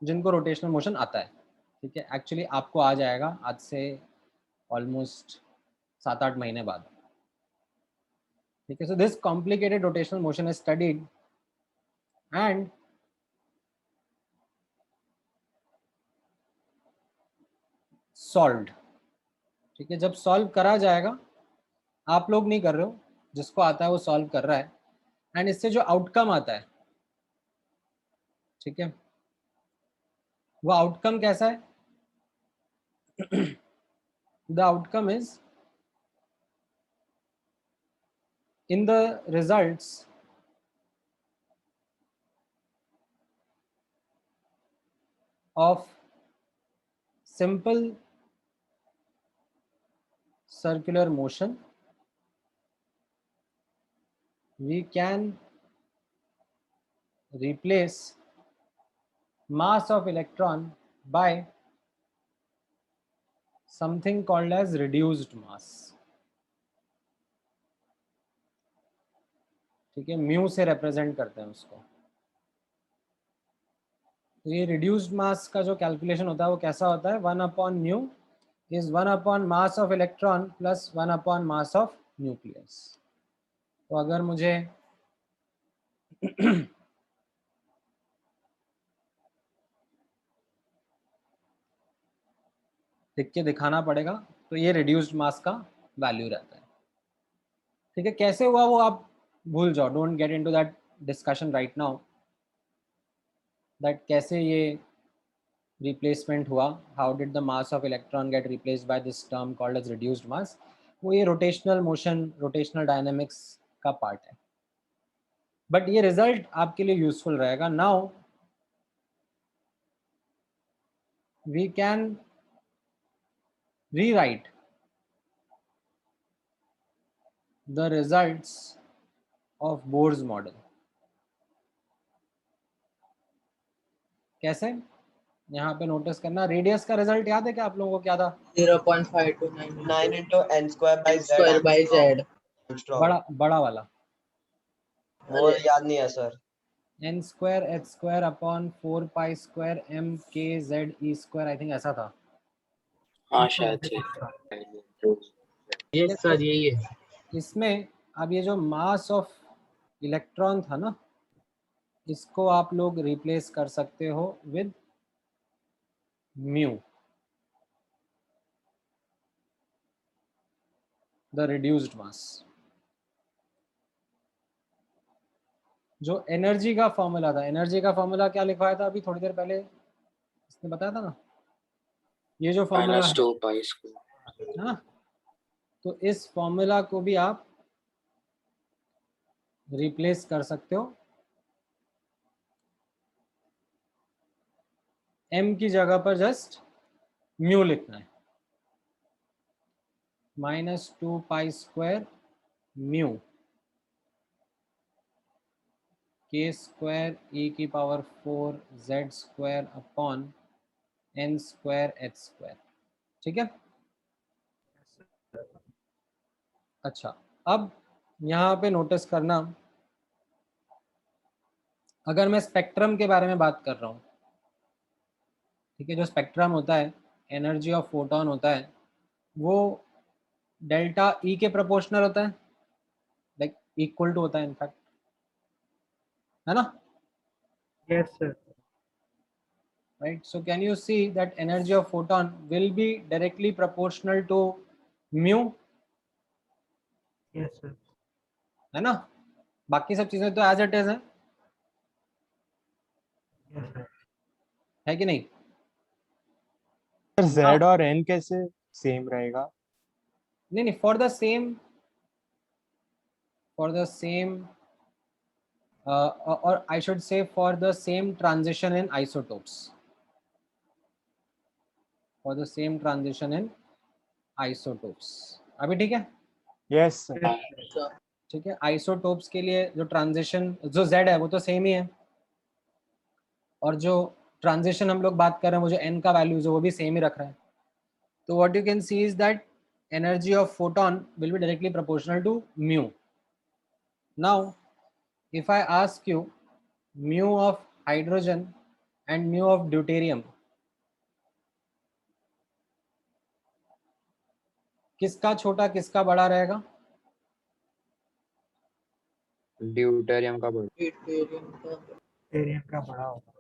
जिनको rotational motion आता है. ठीक है, actually आपको आ जाएगा आज से ऑलमोस्ट 7-8 महीने बाद. ठीक है, so this complicated rotational motion is studied and solved. ठीक है, जब सॉल्व करा जाएगा, आप लोग नहीं कर रहे हो, जिसको आता है वो सॉल्व कर रहा है, एंड इससे जो आउटकम आता है, ठीक है, वो आउटकम कैसा है? The outcome is in the results of simple circular motion, we can replace mass of electron by something called as reduced mass. ठीक है, म्यू से रिप्रेजेंट करते हैं उसको. तो ये रिड्यूस्ड मास का जो कैलकुलेशन होता है वो कैसा होता है? 1/μ इज 1/मास ऑफ इलेक्ट्रॉन प्लस 1/मास ऑफ न्यूक्लियस. तो अगर मुझे लिख के दिखाना पड़ेगा, तो ये रिड्यूस्ड मास का वैल्यू रहता है. ठीक है, कैसे हुआ वो आप भूल जाओ, don't get into that discussion right now, that कैसे ये रिप्लेसमेंट हुआ, how did the mass of electron get replaced by this term called as reduced mass. वो ये रोटेशनल मोशन, रोटेशनल डायनेमिक्स का पार्ट है, बट ये रिजल्ट आपके लिए यूजफुल रहेगा. Now we can rewrite the results of Bohr's model. कैसे? यहाँ पे नोटिस करना, रेडियस का रिजल्ट याद है क्या आप लोगों को? क्या था? 0.529 into n square by z. बड़ा वाला वो याद नहीं है sir. n square h square upon 4 pi square m k z e square, I think ऐसा था. हाँ शायद से. यस सर, यही है. इसमें अब ये जो मास ऑफ इलेक्ट्रॉन था ना, इसको आप लोग रिप्लेस कर सकते हो विद म्यू, द रिड्यूस्ड मास. जो एनर्जी का फॉर्मूला था, एनर्जी का फॉर्मूला क्या लिखवाया था अभी थोड़ी देर पहले? इसने बताया था ना, ये जो फॉर्मूला है, -2 pi square. हाँ, तो इस फॉर्मूला को भी आप रिप्लेस कर सकते हो. m की जगह पर जस्ट म्यू लिखना है, -2 pi square mu k square e की power 4 z square upon n square h square. ठीक है, अच्छा, अब यहाँ पे नोटिस करना, अगर मैं स्पेक्ट्रम के बारे में बात कर रहा हूँ, ठीक है, जो स्पेक्ट्रम होता है, एनर्जी ऑफ फोटोन होता है, वो डेल्टा ई के प्रोपोर्शनल होता है, लाइक इक्वल टू होता है इनफैक्ट, है ना? Yes, sir. Right, so can you see that energy of photon will be directly proportional to mu, Yes, sir. है ना? बाकी सब चीजें तो एज इट इज है, Yes, sir. है कि नहीं? सर Z और N कैसे सेम रहेगा? नहीं, for the same or I should say for the same transition in isotopes, for the same transition in isotopes. अभी ठीक है? Yes sir. ठीक है, आइसोटोप्स के लिए जो ट्रांजिशन जो Z है वो तो सेम ही है, और जो ट्रांजिशन हम लोग बात कर रहे हैं वो जो N का वैल्यूज है वो भी सेम ही रख रहे हैं. तो what you can see is that energy of photon will be directly proportional to mu. Now if I ask you mu of hydrogen and mu of deuterium, किसका छोटा किसका बड़ा रहेगा? ड्यूटेरियम का बड़ा। ड्यूटेरियम का बड़ा होगा।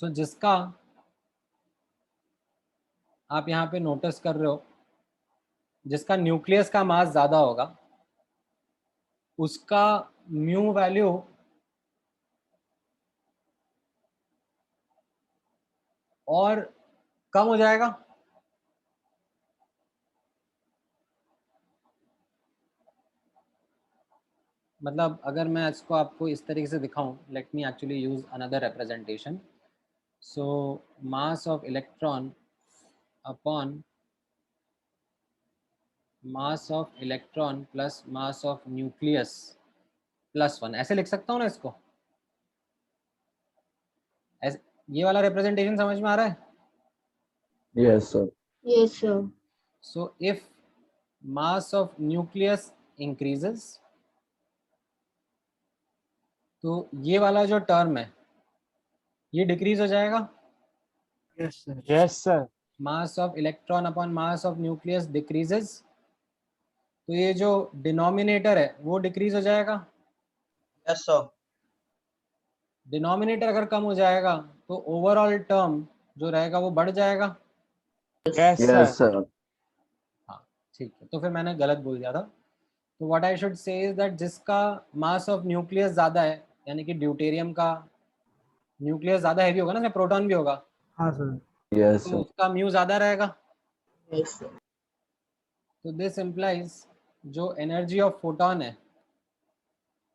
So जिसका आप यहाँ पे नोटिस कर रहे हो, जिसका न्यूक्लियस का मास ज्यादा होगा उसका म्यू वैल्यू और कम हो जाएगा. मतलब अगर मैं इसको आपको इस तरीके से दिखाऊं, let me actually use another representation. So mass of electron upon mass of electron plus mass of nucleus plus 1, ऐसे लिख सकता हूँ ना इसको? ऐसे ये वाला रिप्रेजेंटेशन समझ में आ रहा है? Yes, sir. Yes, sir. So if mass of nucleus increases, तो ये वाला जो टर्म है ये डिक्रीज हो जाएगा. Yes, sir. Yes sir. Mass of electron upon mass of nucleus decreases, तो ये जो डिनोमिनेटर है वो डिक्रीज हो जाएगा. Yes sir. डिनोमिनेटर अगर कम हो जाएगा तो ओवरऑल टर्म जो रहेगा वो बढ़ जाएगा. Yes sir. Yes, sir. हाँ ठीक है, तो फिर मैंने गलत बोल दिया था. तो व्हाट आई शुड से इज दैट जिसका मास ऑफ न्यूक्लियस ज्यादा है, यानी कि ड्यूटेरियम का न्यूक्लियस ज्यादा हैवी होगा ना, इसमें प्रोटॉन भी होगा, हाँ सर. Yes, तो sir. उसका म्यू ज्यादा रहेगा. Yes, sir. तो दिस इम्प्लाइज जो एनर्जी ऑफ फोटोन है,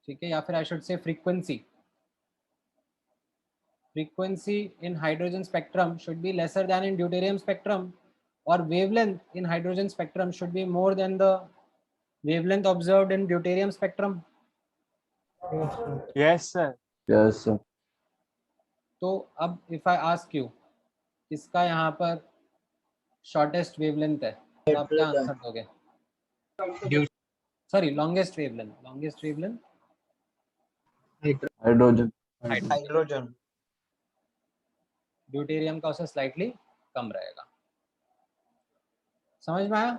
ठीक है, या फिर I should say frequency in hydrogen spectrum should be lesser than in deuterium spectrum, और wavelength in hydrogen spectrum should be more than the wavelength observed in deuterium spectrum. Yes sir. Yes, sir. तो अब if I ask you किसका यहाँ पर shortest wavelength है, तो आप क्या आंसर दोगे? Sorry, longest wavelength Hydrogen. Hydrogen. Deuterium का उससे स्लाइटली कम रहेगा. समझ में आया?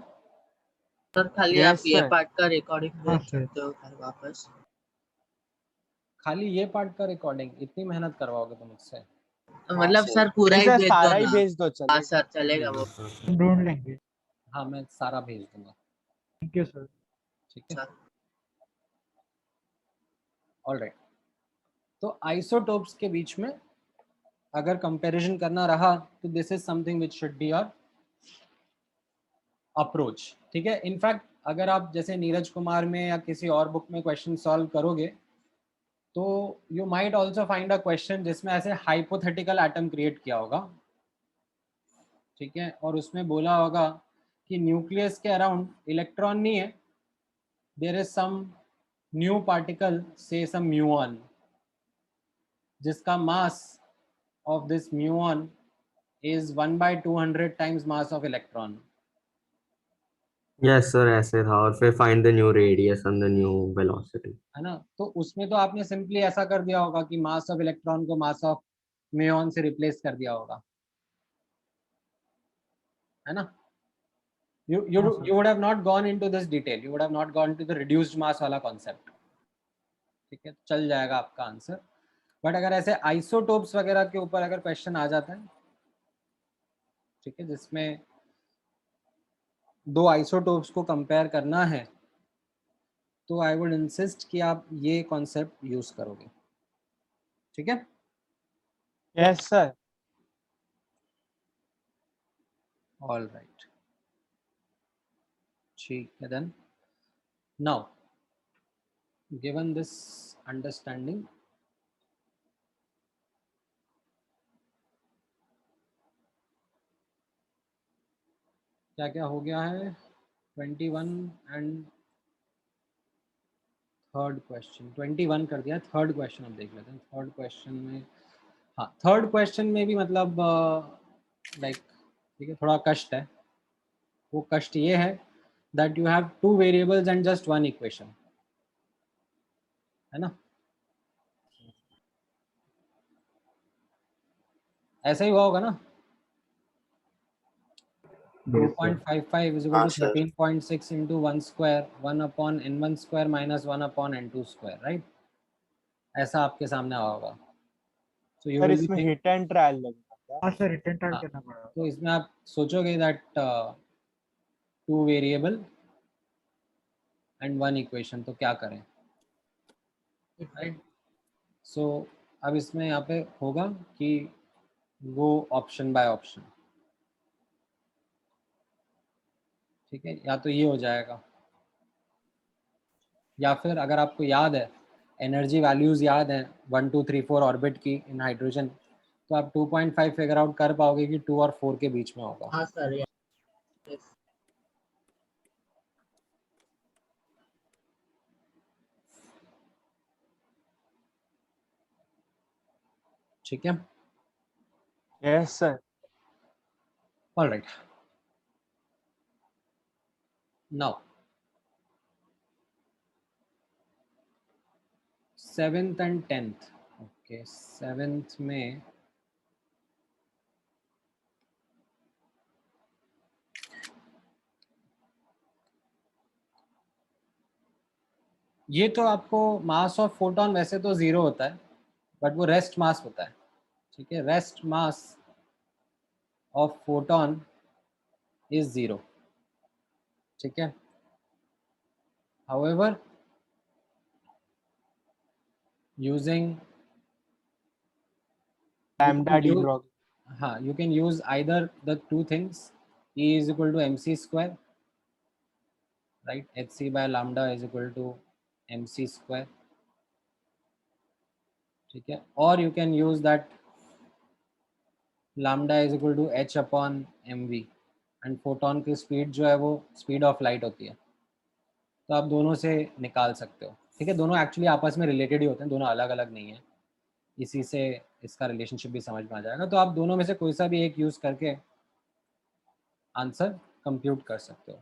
सर खाली Yes, आप ये sir. पार्ट का रिकॉर्डिंग हाँ, भेज sir. सकते हो फिर वापस? खाली ये पार्ट का रिकॉर्डिंग इतनी मेहनत करवाओगे तुम मुझसे? मतलब सर पूरा ही सर भेज सारा दो ही ना. भेज दो हाँ चलेगा. सर चलेगा वो. हम ढूंढ लेंगे. हाँ मैं सारा भेज दूंगा. Thank you sir. ठीक है, सर ऑल राइट. तो आइसोटोप्स के बीच में अगर कंपैरिजन करना रहा तो this is something which should be your approach. ठीक है, इनफैक्ट अगर आप जैसे नीरज कुमार में या किसी और बुक में क्वेश्चन सॉल्व करोगे तो you might also find a question जिसमें ऐसे हाइपोथेटिकल एटम क्रिएट किया होगा. ठीक है, और उसमें बोला होगा कि न्यूक्लियस के अराउंड इलेक्ट्रॉन नहीं है, there is some new particle से सम म्यूऑन, जिसका mass of this muon is 1/200 times mass of electron. Yes, sir, ऐसे था. और फिर find the new radius and the new velocity. है ना? तो उसमें तो आपने सिंपली ऐसा कर दिया होगा कि मास ऑफ इलेक्ट्रॉन को मास ऑफ म्यूऑन से रिप्लेस कर दिया होगा. है ना? You would have not gone into this detail. You would have not gone to the reduced mass वाला concept. ठीक है, चल जाएगा आपका आंसर. बट अगर ऐसे आइसोटोप्स वगैरह के ऊपर अगर क्वेश्चन आ जाता है, ठीक है, जिसमें दो आइसोटोप्स को कंपेयर करना है, तो आई वुड इंसिस्ट कि आप ये कॉन्सेप्ट यूज करोगे. ठीक है? Yes sir. ऑल राइट, ठीक है. Then now given this understanding, क्या क्या हो गया है? 21 एंड थर्ड क्वेश्चन. 21 कर दिया. थर्ड क्वेश्चन अब देख लेते हैं. थर्ड क्वेश्चन में, हाँ, थर्ड क्वेश्चन में भी मतलब लाइक ठीक है, थोड़ा कष्ट है. वो कष्ट ये है that you have two variables and just one equation, है ना? ऐसा ही हुआ होगा ना? 2.55 is equal हाँ to sir. 13.6 into 1 square 1 upon n1 square minus 1 upon n2 square, right? ऐसा आपके सामने आया होगा. So you sir will be इसमें think- हिट एंड ट्रायल लगेगा क्या? हाँ सर, रिटर्न टाइप हाँ, करना पड़ेगा. तो इसमें आप सोचोगे that two variable and one equation, तो क्या करें, राइट? सो अब इसमें यहाँ पे होगा कि वो ऑप्शन बाय ऑप्शन. ठीक है, या तो ये हो जाएगा, या फिर अगर आपको याद है एनर्जी वैल्यूज याद है 1 2 3 4 ऑर्बिट की इन हाइड्रोजन, तो आप 2.5 फिगर आउट कर पाओगे कि 2 और 4 के बीच में होगा. हाँ सर. ठीक है? Yes sir. All right. Now 7th and 10th. Okay, 7th में ये तो आपको मास ऑफ फोटोन वैसे तो 0 होता है, बट वो रेस्ट मास होता है. ठीक है, rest mass of photon is 0. ठीक है. However, using lambda de Broglie. हाँ, you can use either the two things. E is equal to mc square, right? hc by lambda is equal to mc square. ठीक है, और you can use that lambda is equal to h upon mv, and photon की speed जो है वो speed of light होती है, तो आप दोनों से निकाल सकते हो. ठीक है, दोनों एक्चुअली आपस में रिलेटेड ही होते हैं, दोनों अलग अलग नहीं है. इसी से इसका रिलेशनशिप भी समझ में आ जाएगा. तो आप दोनों में से कोई सा भी एक यूज करके आंसर कंप्यूट कर सकते हो.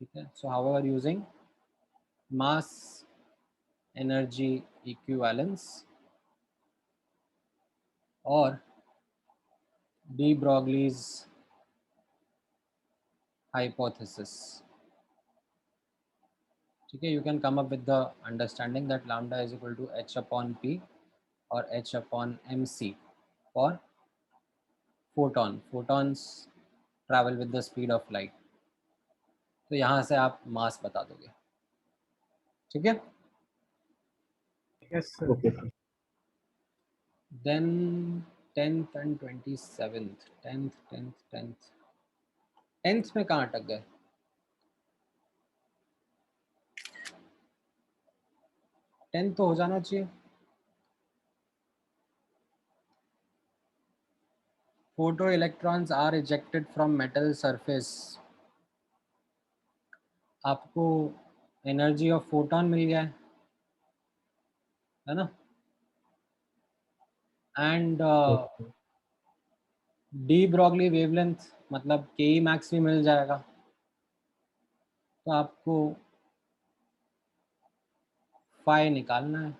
ठीक है. So however using mass energy equivalence और डी ब्रॉगलीज हाइपोथेसिस. ठीक है, you can come up with the understanding that lambda is equal to h upon p और h upon mc for photon. Photons travel with the speed of light. तो यहाँ से आप मास बता दोगे. ठीक है. Yes sir. Then 10th and 27th. 10th में कहाँ अटक गए? टेंथ तो हो जाना चाहिए. Photo electrons are ejected from metal surface. आपको एनर्जी ऑफ फोटॉन मिल गया है ना? एंड डी ब्रॉगली वेवलेंथ मतलब के ई मैक्स भी मिल जाएगा. तो आपको फाई निकालना है.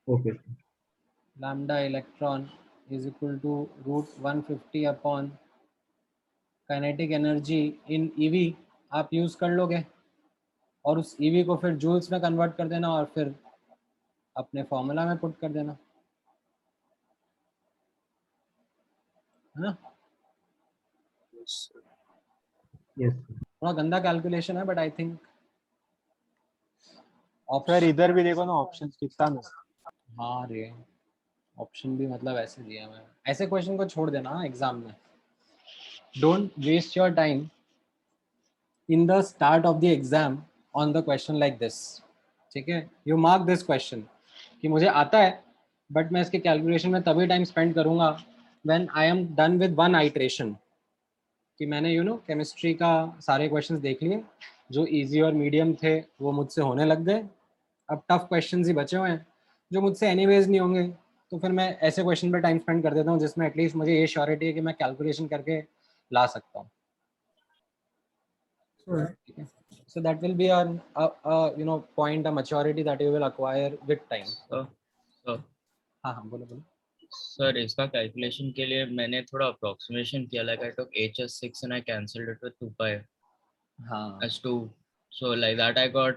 Okay. Lambda electron is equal to √150 upon kinetic energy in eV आप यूज कर लोगे और उस ईवी को फिर जूल्स में कन्वर्ट कर देना और फिर अपने फॉर्मूला में पुट कर देना, है ना? Yes. थोड़ा गंदा कैलकुलेशन है बट आई थिंक सर इधर भी देखो ना ऑप्शंस कितना ना। हाँ रे, ऑप्शन भी मतलब ऐसे दिया मैं, ऐसे क्वेश्चन को छोड़ देना एग्जाम में. Don't waste your time in the start of the exam on the question like this. ठीक है, यू मार्क दिस क्वेश्चन कि मुझे आता है बट मैं इसके कैलकुलेशन में तभी टाइम स्पेंड करूंगा when I am done with one iteration, कि मैंने केमिस्ट्री का सारे क्वेश्चंस देख लिए, जो इजी और मीडियम थे वो मुझसे होने लग गए, अब टफ क्वेश्चंस ही बचे हुए हैं जो मुझसे एनीवेज नहीं होंगे, तो फिर मैं ऐसे क्वेश्चन पे टाइम स्पेंड कर देता हूँ जिसमें एटलीस्ट मुझे ये श्योरिटी है कि मैं कैलकुलेशन करके ला सकता हूँ. ठीक है, so that will be a point, a maturity that you will acquire with time. हाँ हाँ बोलो बोलो. सर इसका कैलकुलेशन के लिए मैंने थोड़ा अप्रोक्सीमेशन किया, like I took HS6 and I cancelled it with 2 pi हाँ as 2, so like that I got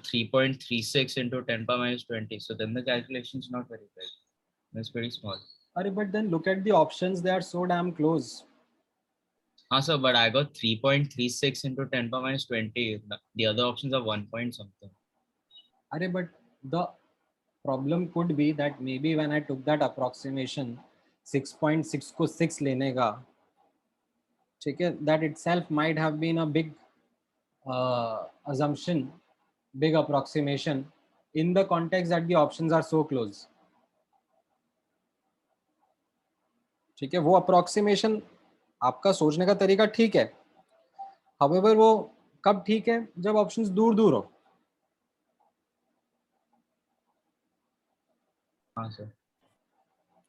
3.36 into 10 power minus 20, so then the calculation is not very big, it's pretty small. But then look at the options, they are so damn close. Sir, but I got 3.36 into 10 power minus 20. The other options are 1 point something. But the problem could be that maybe when I took that approximation 6.6 को 6 लेने का, ठीक है, that itself might have been a big assumption, big approximation in the context that the options are so close. ठीक है, वो approximation आपका सोचने का तरीका ठीक है, however वो कब ठीक है, जब ऑप्शंस दूर दूर हो. हाँ सर.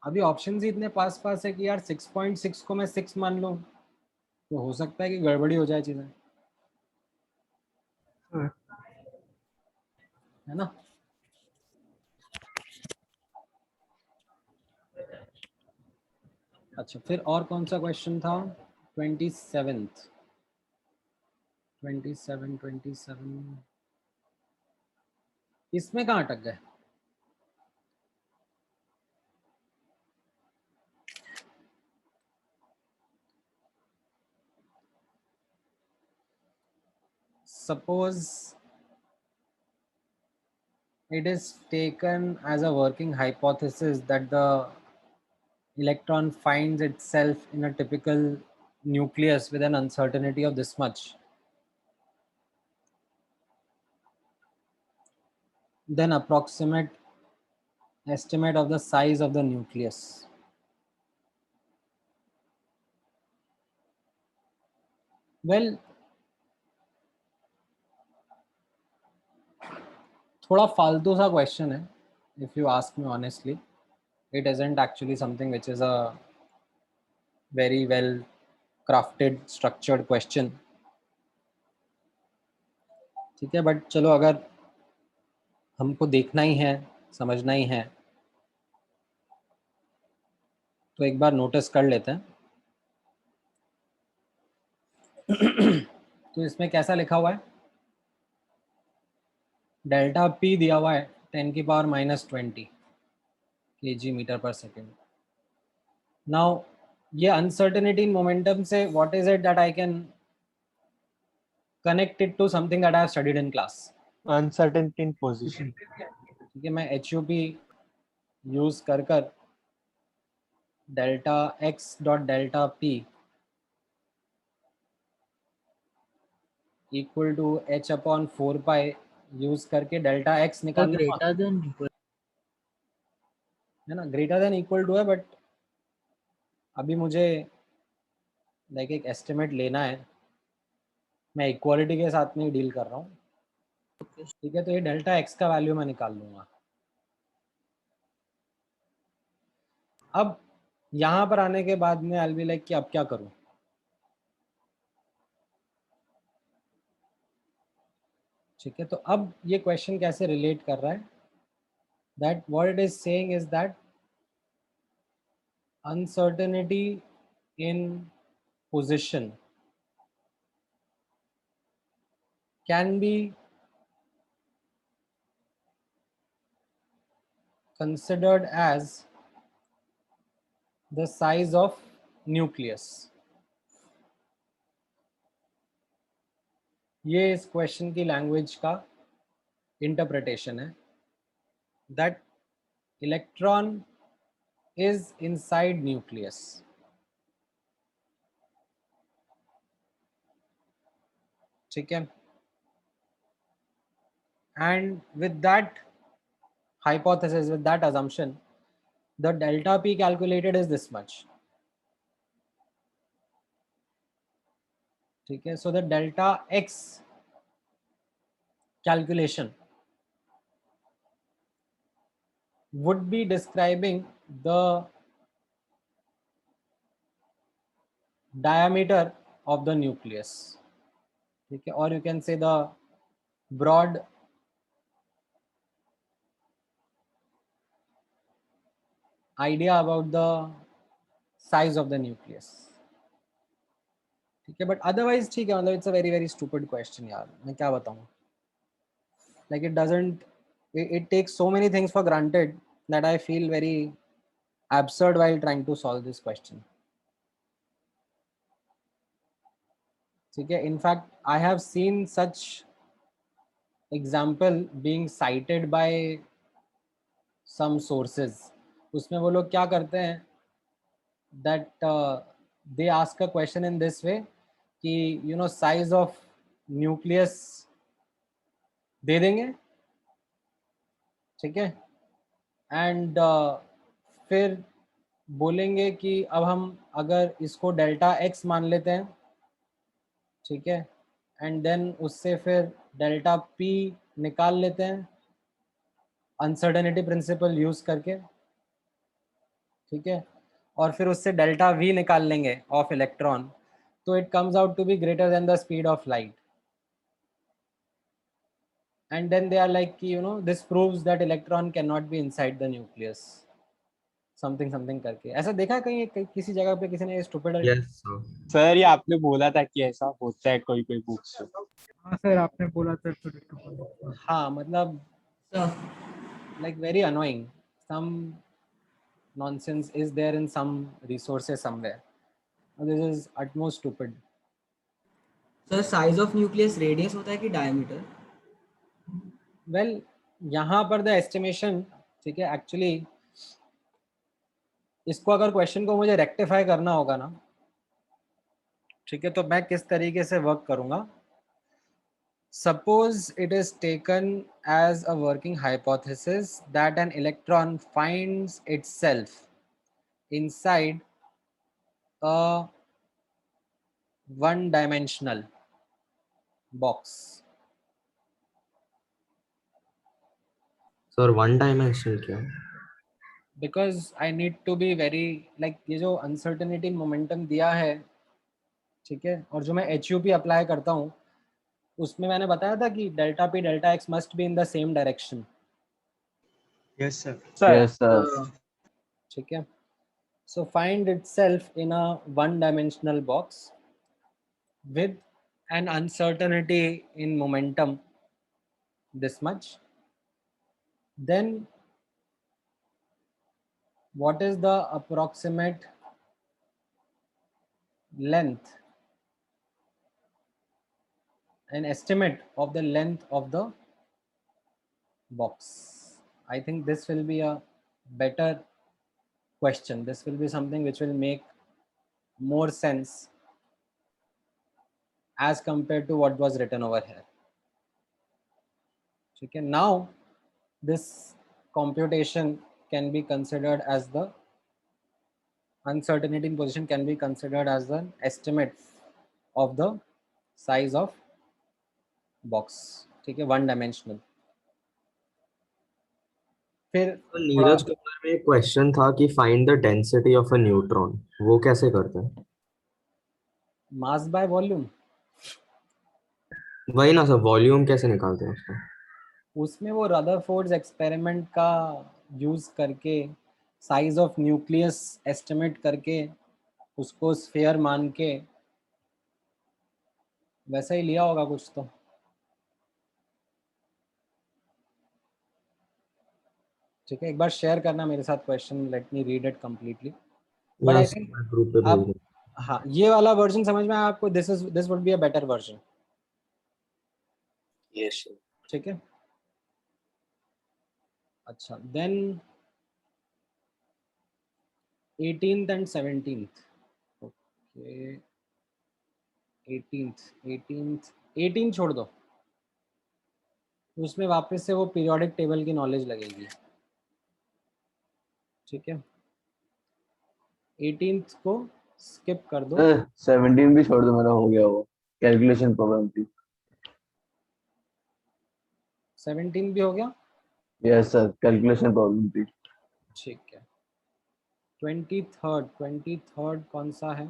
अभी ऑप्शंस ही इतने पास पास है कि यार 6.6 को मैं 6 मान लूं तो हो सकता है कि गड़बड़ी हो जाए चीजें, है ना? अच्छा, फिर और कौन सा क्वेश्चन था? 27 इसमें कहाँ अटक गए? Suppose it is taken as a working hypothesis that the electron finds itself in a typical nucleus with an uncertainty of this much. Then approximate estimate of the size of the nucleus. Well, थोड़ा फालतू सा question है, if you ask me honestly. It isn't actually something which is a very well crafted, structured question. ठीक है, but चलो अगर हमको देखना ही है, समझना ही है, तो एक बार नोटिस कर लेते हैं. तो इसमें कैसा लिखा हुआ है? डेल्टा P दिया हुआ है 10⁻⁻20 kg metre per second. Now ये अनसर्टेनिटी इन मोमेंटम से what is it that I can connect it to something that I have studied in class? Uncertainty in position. ठीक है, मैं HUP यूज कर delta x dot delta P equal to h upon 4 pi use करके delta x निकाल लूंगा, है ना? Greater than equal to है, बट अभी मुझे लाइक एक एस्टिमेट लेना है, मैं इक्वालिटी के साथ में ही डील कर रहा हूँ. ठीक है, तो ये डेल्टा x का वैल्यू मैं निकाल लूंगा. अब यहाँ पर आने के बाद में आई विल बी लाइक कि अब क्या करूँ? ठीक है, तो अब ये क्वेश्चन कैसे रिलेट कर रहा है? That what it is saying is that uncertainty in position can be considered as the size of nucleus. ये इस क्वेश्चन की लैंग्वेज का इंटरप्रिटेशन है, that electron is inside nucleus. ठीक है, and with that hypothesis, with that assumption, the delta P calculated is this much. ठीक है, so the delta X calculation would be describing the diameter of the nucleus. ठीक है, or you can say the broad idea about the size of the nucleus. ठीक है, but otherwise ठीक है, मतलब it's a very very stupid question यार, मैं क्या बताऊँ. Like it doesn't, it takes so many things for granted that I feel very absurd while trying to solve this question. ठीक है, in fact I have seen such example being cited by some sources. उसमें वो लोग क्या करते हैं, that they ask a question in this way कि you know size of nucleus दे देंगे, ठीक है, एंड फिर बोलेंगे कि अब हम अगर इसको डेल्टा एक्स मान लेते हैं, ठीक है, एंड देन उससे फिर डेल्टा पी निकाल लेते हैं अनसर्टेनिटी प्रिंसिपल यूज करके, ठीक है, और फिर उससे डेल्टा वी निकाल लेंगे ऑफ इलेक्ट्रॉन, तो it comes out to be greater than the speed of light. And then they are like, you know, this proves that electron cannot be inside the nucleus. Something करके ऐसा देखा कहीं किसी जगह पे किसी ने stupid. Yes sir. सर ये आपने बोला था कि ऐसा होता है कोई कोई बुक्स में. हाँ सर आपने बोला था. हाँ मतलब like very annoying. Some nonsense is there in some resources somewhere. This is utmost stupid. Sir size of nucleus radius होता है कि डायमीटर? Well, यहाँ पर द एस्टिमेशन, ठीक है, एक्चुअली इसको अगर क्वेश्चन को मुझे रेक्टिफाई करना होगा ना, ठीक है, तो मैं किस तरीके से वर्क करूँगा. Suppose it is taken as a working hypothesis that an electron finds itself inside a one dimensional box. Sir one dimensional क्या? Because I need to be very like ये जो uncertainty momentum दिया है, ठीक है, और जो मैं HUP अप्लाई करता हूँ उसमें मैंने बताया था कि delta P delta x must be in the same direction. Yes sir. ठीक है, so find itself in a one dimensional box with an uncertainty in momentum this much. Then what is the approximate length, an estimate of the length of the box? I think this will be a better question. This will be something which will make more sense as compared to what was written over here. Okay, now this computation can be considered as the uncertainty in position can be considered as an estimate of the size of box. ठीक है, one dimensional. फिर नीरज कुमार में एक question था कि find the density of a neutron, वो कैसे करते हैं? Mass by volume. वही ना सर, वॉल्यूम कैसे निकालते हैं उसका? उसमें वो रदरफोर्ड्स एक्सपेरिमेंट का यूज करके साइज ऑफ न्यूक्लियस एस्टिमेट करके उसको स्फीयर मान के वैसा ही लिया होगा कुछ तो। ठीक है, एक बार शेयर करना मेरे साथ question, let me read it completely. But I think group पे भेज अब दो। हाँ, ये वाला वर्जन समझ में आया आपको? This would be a better version. Yes sir. ठीक है, अच्छा then 18th and 17th। Okay 18 छोड़ दो, उसमें वापस से वो पीरियोडिक टेबल की नॉलेज लगेगी। ठीक है, 18th को स्किप कर दो। 17 भी छोड़ दो, मेरा हो गया वो कैलकुलेशन प्रॉब्लम थी। 17 भी हो गया? यस सर, कैलकुलेशन प्रॉब्लम थी। ठीक है, 23rd कौन सा है?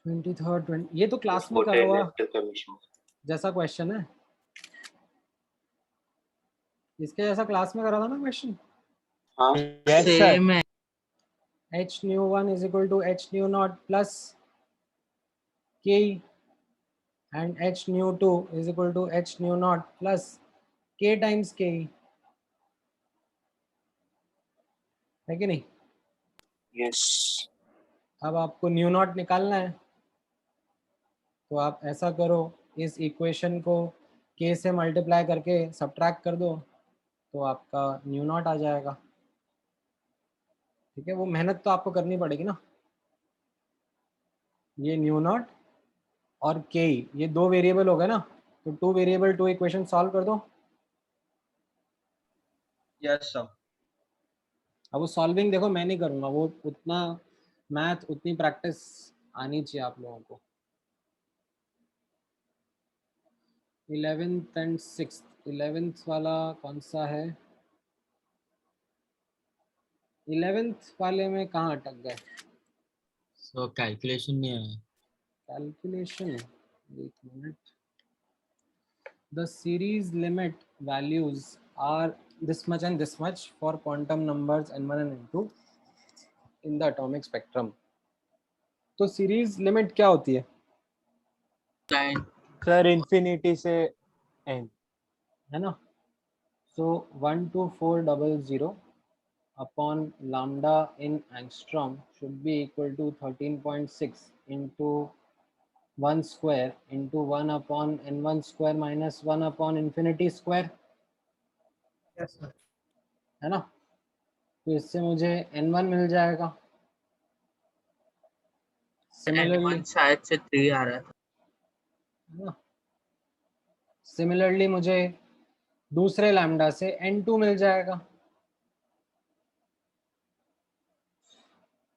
23rd ये तो क्लास में करा हुआ कमीशन। जैसा क्वेश्चन है, इसके जैसा क्लास में करा था ना क्वेश्चन। हाँ सेम है। h nu 1 is equal to h nu naught plus k and h nu 2 is equal to h nu naught plus k times k, है कि नहीं? यस। अब आपको न्यू नॉट निकालना है, तो आप ऐसा करो, इस इक्वेशन को k से मल्टीप्लाई करके सब्ट्रैक्ट कर दो, तो आपका न्यू नॉट आ जाएगा। ठीक है, वो मेहनत तो आपको करनी पड़ेगी ना। ये न्यू नॉट और k ये दो वेरिएबल हो गए ना, तो 2 वेरिएबल 2 इक्वेशन सॉल्व कर दो। Yes sir. अब वो सॉल्विंग देखो मैं नहीं करूँगा, वो उतना मैथ उतनी प्रैक्टिस आनी चाहिए आप लोगों को। 11th एंड 6th, 11th वाला कौन सा है? 11th वाले में कहाँ अटक गए? So calculation नहीं आया। कैलकुलेशन, एक minute. The series limit values are this much and this much for quantum numbers n1 and n2 in the atomic spectrum. तो सीरीज लिमिट क्या होती है? सर इन्फिनिटी से एन, है ना? So 12400 upon lambda in angstrom should be equal to 13.6 into 1 square into 1 upon n1 square minus 1 upon infinity square, yes sir. है ना? तो इससे मुझे n1 मिल जाएगा। सिमिलरली N1 शायद से 3 आ रहा था। है ना? सिमिलरली मुझे दूसरे लैम्डा से n2 मिल जाएगा,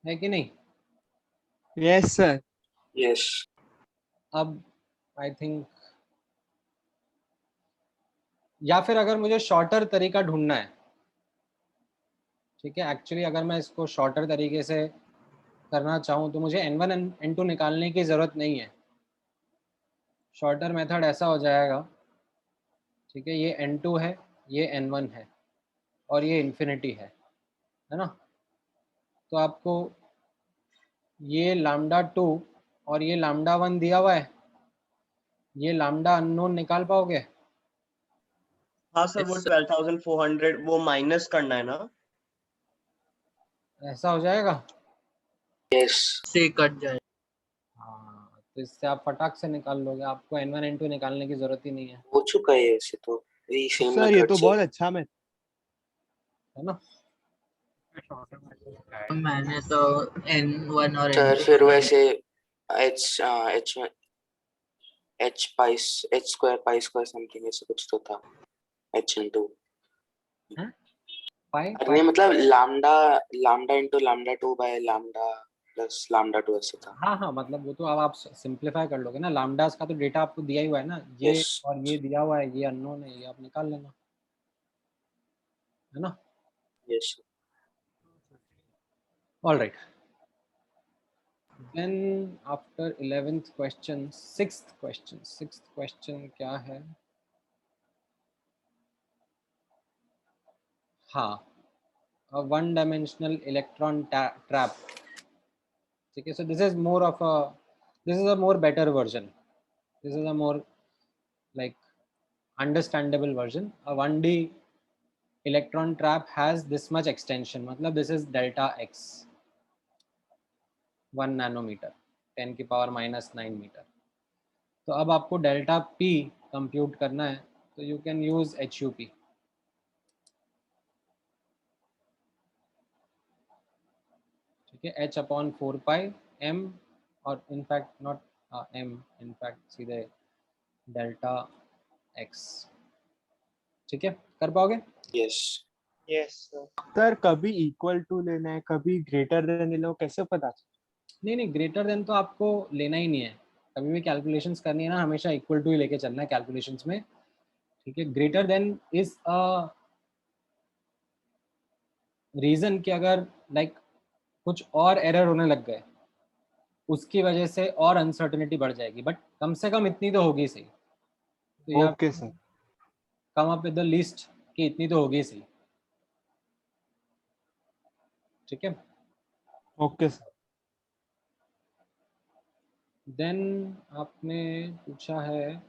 है कि नहीं? Yes sir. यस। अब आई थिंक, या फिर अगर मुझे शॉर्टर तरीका ढूंढना है, ठीक है, एक्चुअली अगर मैं इसको शॉर्टर तरीके से करना चाहूँ तो मुझे n1 n2 निकालने की ज़रूरत नहीं है। शॉर्टर मेथड ऐसा हो जाएगा, ठीक है, ये n2 है, ये n1 है और ये इन्फिनिटी है ना? तो आपको ये लैम्डा 2 और ये लैम्डा 1 दिया हुआ है, ये लैम्डा अननोन निकाल पाओगे? हाँ सर, वो 12,400 वो माइनस करना है ना? ऐसा हो जाएगा? यस। से कट जाए। हाँ, तो इससे आप फटाक से निकाल लोगे, आपको n1 n2 निकालने की जरूरत ही नहीं है। हो चुका है ऐसे तो, वही सेम सर ये मेथड तो से। बहुत अच्छा में है ना? मैंने तो N1 और सर N2 फिर निकाले। वैसे H price H square pi square something ऐसे कुछ तो था, एच इंटू पाई अरे मतलब lambda lambda into lambda 2 by lambda plus lambda 2 ऐसे था। हाँ हाँ, मतलब वो तो अब आप सिंप्लीफाई कर लोगे ना, लैम्डास का तो डेटा आपको दिया ही हुआ है ना, ये Yes. और ये दिया हुआ है, ये अननोन है, ये आप निकाल लेना, है ना? Yes. All right, then after 11th question, 6th question क्या है? हाँ, a one dimensional electron trap. ठीक है, so this is a more better version. This is a more like understandable version. A 1D electron trap has this much extension, मतलब this is delta x, 1 nanometer, 10 की power -9 metre. तो अब आपको delta p compute करना है, तो you can use HUP. ठीक है, h/4 pi m, और इनफैक्ट नॉट m, इनफैक्ट सीधे डेल्टा x. ठीक है, कर पाओगे? Yes yes sir. कभी इक्वल टू लेना है, कभी ग्रेटर देन ले लो, कैसे पता? नहीं, ग्रेटर देन तो आपको लेना ही नहीं है. कभी भी कैलकुलेशंस करनी है ना, हमेशा इक्वल टू ही लेके चलना है कैलकुलेशंस में. ठीक है, greater than is a reason कि अगर लाइक कुछ और एरर होने लग गए, उसकी वजह से और अनसर्टेनिटी बढ़ जाएगी, बट कम से कम इतनी तो होगी सही. तो okay sir. Come up with the list कि इतनी तो होगी सही. ठीक है, ओके सर. देन आपने पूछा है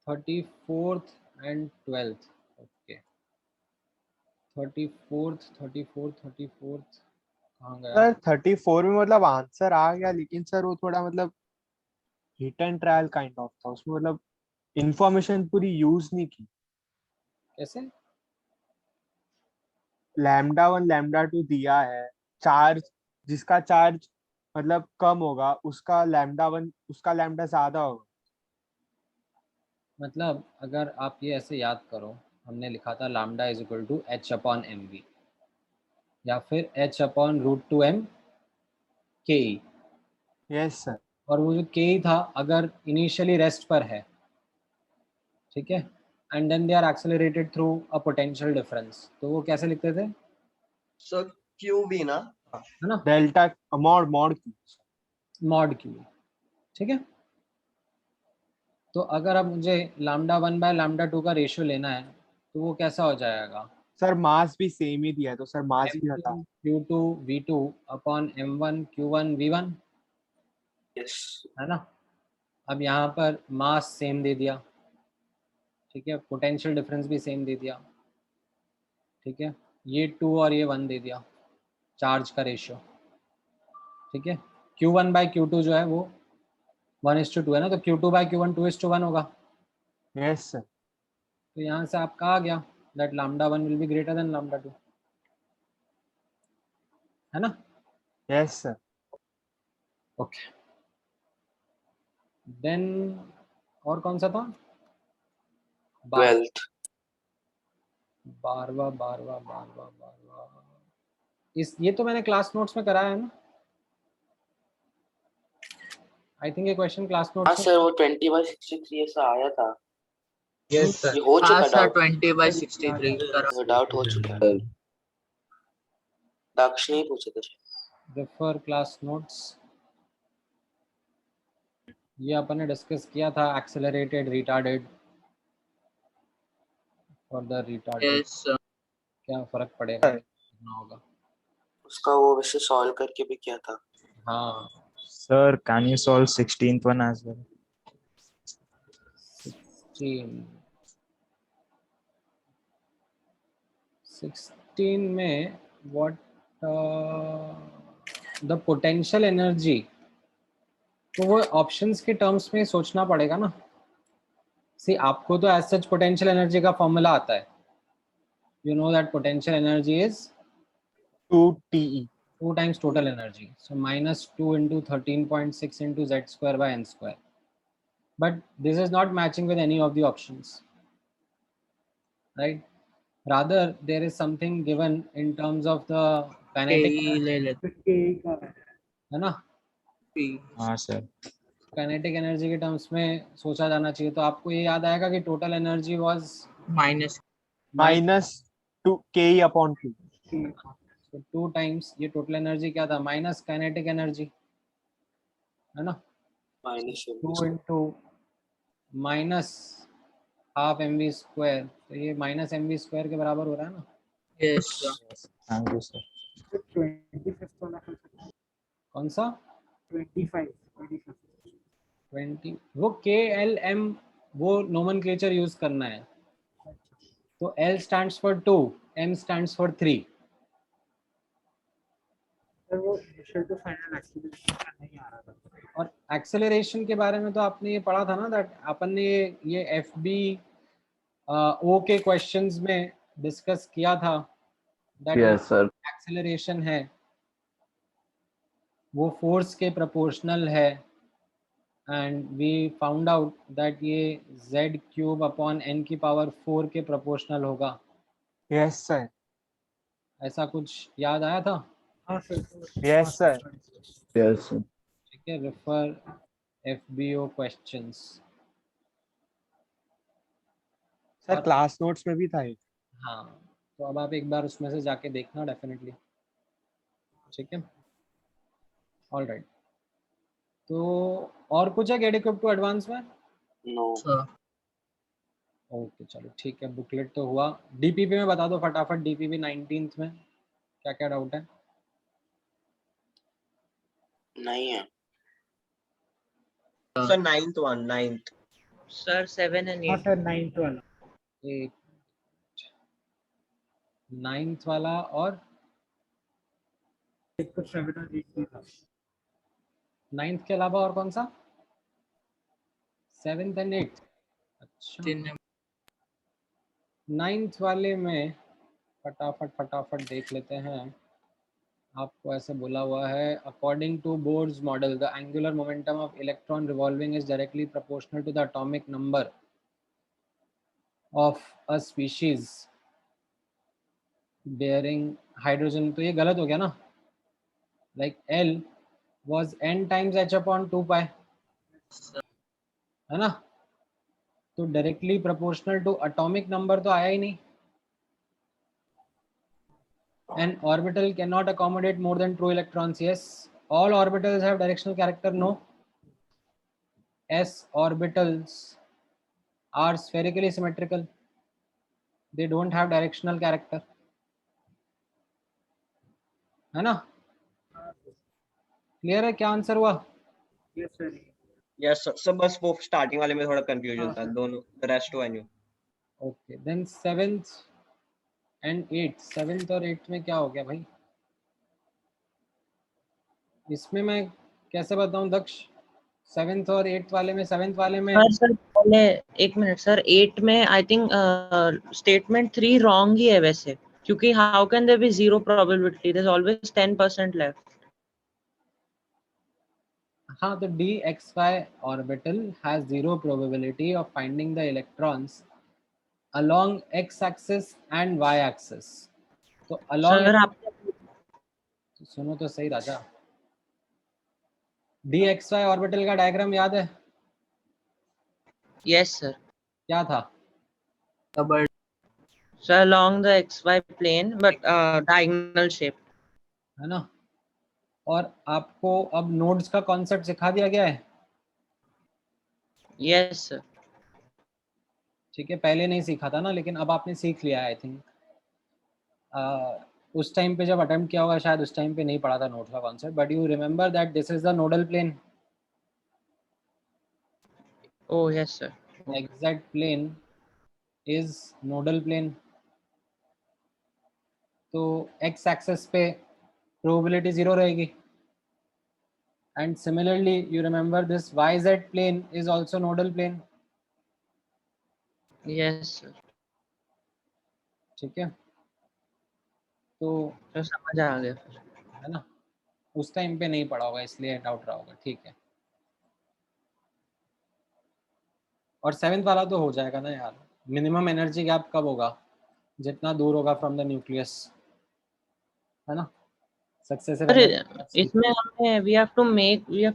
34th and 12th. Okay, 34th कहाँ गया? सर 34 में मतलब आंसर आ गया, लेकिन सर वो थोड़ा मतलब hit and trial kind of था. उसमें मतलब इंफॉर्मेशन पूरी यूज नहीं की. कैसे? λ1 λ2 दिया है. चार्ज, जिसका चार्ज मतलब कम होगा उसका λ1, उसका लैम्डा ज्यादा होगा. मतलब अगर आप ये ऐसे याद करो, हमने लिखा था lambda is equal to h/mv या फिर h/√2m ke. Yes sir. और वो जो के था, अगर इनिशियली रेस्ट पर है, ठीक है, and then they are accelerated through a potential difference, तो वो कैसे लिखते थे? सर क्यू भी ना, है ना, डेल्टा मॉड क्यू. ठीक है, तो अगर अब मुझे λ1 बाय λ2 का रेशियो लेना है, तो वो कैसा हो जाएगा? सर मास भी सेम ही दिया है, तो सर मास भी हटा. Q2 V2 upon M1 Q1 V1. Yes है ना. अब यहाँ पर मास सेम दे दिया, ठीक है, पोटेंशियल डिफरेंस भी सेम दे दिया. ठीक है, ये 2 और ये 1 दे दिया, चार्ज का रेशियो. ठीक है, Q1 बाय Q2 जो है वो 1:2 है ना, तो Q2 बाय Q1 2:1 होगा. Yes sir. तो यहाँ से आपका आ गया that λ1 will be greater than λ2. है ना. Yes sir. ओके, देन और कौन सा था? 12th. 12वां. इस ये तो मैंने क्लास नोट्स में कराया है ना. आई थिंक ये क्वेश्चन क्लास हाँ नोट्स में. सर, वो 20/63 ऐसा आया था. Yes sir. ये हो चुका हाँ सर, डाउट. 20/63 डाउट हो चुका है. दक्ष नहीं पूछे थे. Refer class notes. ये अपन ने डिस्कस किया था, एक्सेलरेटेड रिटार्डेड और द रिटार्डेड. Yes sir. क्या फर्क पड़ेगा, कितना होगा? उसका वो वैसे सॉल्व करके भी किया था. हाँ Sir, can you solve 16th one as well? 16 में what the potential energy, तो वो ऑप्शंस के टर्म्स में सोचना पड़ेगा ना. सी आपको तो एज सच पोटेंशियल एनर्जी का फॉर्मूला आता है. You know that potential energy is 2TE, 2 times total energy, so -2 into 13.6 into z square by n square. But this is not matching with any of the options, right? Rather there is something given in terms of the kinetic energy, है ना. हाँ sir. Kinetic energy के terms में सोचा जाना चाहिए. तो आपको ये याद आएगा कि टोटल एनर्जी वाज -2KE/2. तो 2 टाइम्स ये टोटल एनर्जी क्या था, माइनस काइनेटिक एनर्जी, है ना. Minus 2 into minus half mv square, तो ये माइनस mv स्क्वायर के बराबर हो रहा है ना? Yes. Thank you, sir. 25 वाला कर सकते हैं। कौन सा? 25 20, वो KLM वो नोमेनक्लेचर यूज करना है। तो L stands for 2, M stands for 3। Sir वो इनिशियल टू फाइनल एक्सीलरेशन का नहीं आ रहा था। और एक्सेलरेशन के बारे में तो आपने ये पढ़ा था ना, दैट अपन ने ये FB O के क्वेश्चंस में डिस्कस किया था, दैट Yes, sir. एक्सेलरेशन है वो फोर्स के प्रोपोर्शनल है, and we found out that ये z क्यूब अपॉन n की पावर 4 के प्रोपोर्शनल होगा। Yes sir. ऐसा कुछ याद आया था? हाँ sir. Yes sir. Yes, sir. ठीक है, refer FBO questions. Sir class notes में भी था ये। हाँ, तो अब आप एक बार उसमें से जाके देखना डेफिनेटली। ठीक है, ऑल राइट। तो और कुछ है गेट इक्विप टू एडवांस में? नो ओके चलो ठीक है, बुकलेट तो हुआ। DPP में बता दो फटाफट, DPP 19th में क्या क्या डाउट है? नहीं है sir. 9th one, 9th। Sir 7 and 8। हाँ सर 9th वाला। 9th वाला और एक तो 7 और 8 भी था। 9th के अलावा और कौन सा? 7th and 8th। अच्छा, 9th वाले में फटाफट देख लेते हैं। आपको ऐसे बोला हुआ है, according to Bohr's model the angular momentum of electron revolving is directly proportional to the atomic number of a species bearing hydrogen. तो ये गलत हो गया ना, like L was n times h upon 2 pi, है ना? तो directly proportional to atomic number तो आया ही नहीं। An orbital cannot accommodate more than 2 electrons. Yes, all orbitals have directional character. No, S orbitals are spherically symmetrical. They don't have directional character, है ना? Clear है क्या आंसर हुआ? Yes sir. Yes sir, बस वो स्टार्टिंग वाले में थोड़ा कंफ्यूजन था, दोनों रेस्ट टू एन्यू। Okay, then 7th and 8th, 7th और 8th में क्या हो गया भाई? इसमें मैं कैसे बताऊं दक्ष? 7th और 8th वाले में, 7th वाले में सर पहले एक मिनट सर, 8 में आई थिंक स्टेटमेंट 3 रॉन्ग ही है वैसे, क्योंकि how can there be zero probability, there is always 10% left. हाँ, तो dxy orbital has zero probability of finding the electrons along x axis and y axis। तो along sir आप सुनो तो सही राजा, dxy ऑर्बिटल का डायग्राम याद है? Yes sir. क्या था? Sir along the xy plane but diagonal shape, है ना? और आपको अब नोड्स का कॉन्सेप्ट सिखा दिया गया है? Yes sir. ठीक है, पहले नहीं सीखा था ना, लेकिन अब आपने सीख लिया है आई थिंक। उस टाइम पे जब अटेम्प्ट किया होगा शायद, उस टाइम पे नहीं पढ़ा था नोड्स का concept, but you remember that this is the nodal plane. Oh yes sir. Exact plane is nodal plane. तो एक्स एक्सेस पे प्रोबेबिलिटी 0 रहेगी, and similarly you remember this YZ plane is also nodal plane. Yes sir. ठीक है, तो समझ आ गया फिर, है ना? उस टाइम पे नहीं पढ़ा होगा इसलिए डाउट रहा होगा। ठीक है, और 7th वाला तो हो जाएगा ना यार। मिनिमम एनर्जी गैप कब होगा? जितना दूर होगा फ्रॉम द न्यूक्लियस, है ना? सक्सेसिव एनर्जी इसमें हमें we have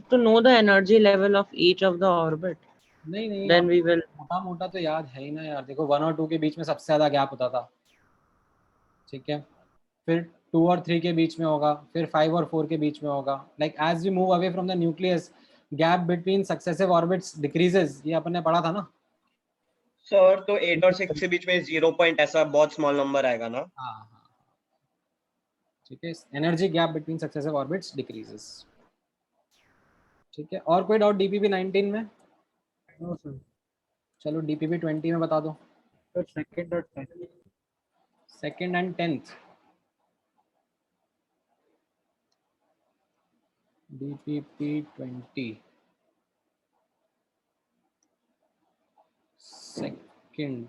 to know the energy level of each of the orbit, नहीं then we will मोटा तो याद है ही ना यार। देखो 1 और 2 के बीच में सबसे ज्यादा गैप होता था, ठीक है, फिर 2 और 3 के बीच में होगा, फिर 5 और 4 के बीच में होगा। Like as we move away from the nucleus, gap between successive orbits decreases. ये अपन ने पढ़ा था ना? सर तो 8 और 6 के बीच में 0 पॉइंट ऐसा बहुत स्मॉल नंबर आएगा ना? हाँ हाँ, ठीक है। Energy gap between successive orbits decreases. ठीक है, और कोई डाउट डीपीपी 19 में? No sir. चलो डीपीपी 20 में बता दो। सर सेकंड और tenth. Second and 10th DPP 20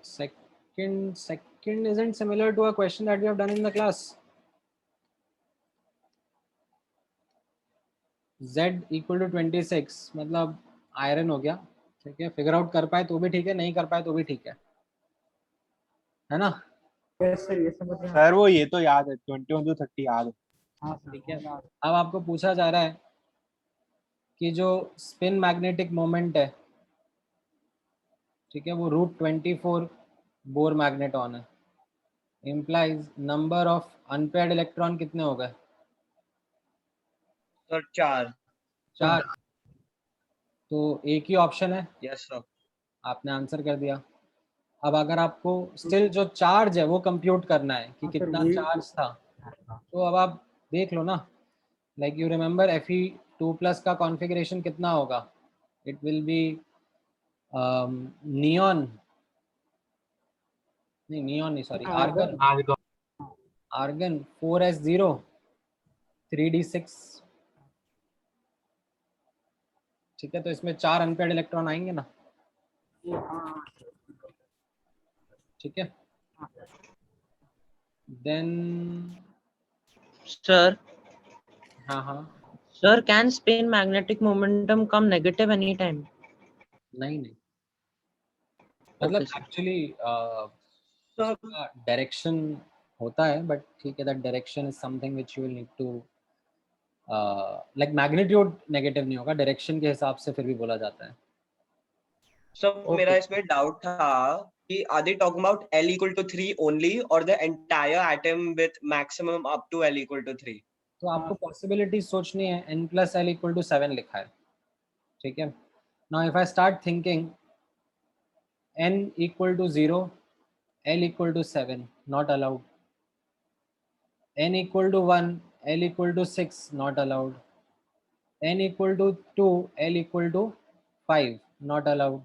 second isn't similar to a question that we have done in the class. Z equal to 26 मतलब आयरन हो गया। ठीक है, फिगर आउट कर पाए तो भी ठीक है, नहीं कर पाए तो भी ठीक है ना? यस सर, ये समझ में सर वो ये तो याद है, 21 to 30 याद है। हाँ सर। ठीक है, अब आपको पूछा जा रहा है कि जो स्पिन मैग्नेटिक मोमेंट है, ठीक है, वो √24 बोर मैग्नेटॉन है, implies number of unpaired electron कितने हो गए? सर 4। 4। तो एक ही ऑप्शन है। Yes sir. आपने आंसर कर दिया। अब अगर आपको स्टिल जो चार्ज है वो कंप्यूट करना है कि कितना चार्ज था, तो अब आप देख लो ना, लाइक यू रिमेंबर Fe2+ का कॉन्फ़िगरेशन कितना होगा? इट विल बी नियॉन नहीं, सॉरी, आर्गन 4s0 3d6। ठीक है, तो इसमें 4 अनपेयर्ड इलेक्ट्रॉन आएंगे ना? ठीक है, देन Sir, हाँ sir, can spin magnetic momentum come negative anytime? नहीं मतलब Okay, sir. एक्चुअली डायरेक्शन होता है, बट ठीक है, that direction is something which you will need to like magnitude negative नहीं होगा, डायरेक्शन के हिसाब से फिर भी बोला जाता है। सर मेरा इसमें डाउट था कि are they talking about L equal to 3 only or the entire atom with maximum up to L equal to 3? तो आपको पॉसिबिलिटी सोचनी है। n+L = 7 लिखा है, ठीक है। Now if I start thinking n = 0, L = 7, not allowed. n = 1, L = 6, not allowed. n = 2, L = 5, not allowed.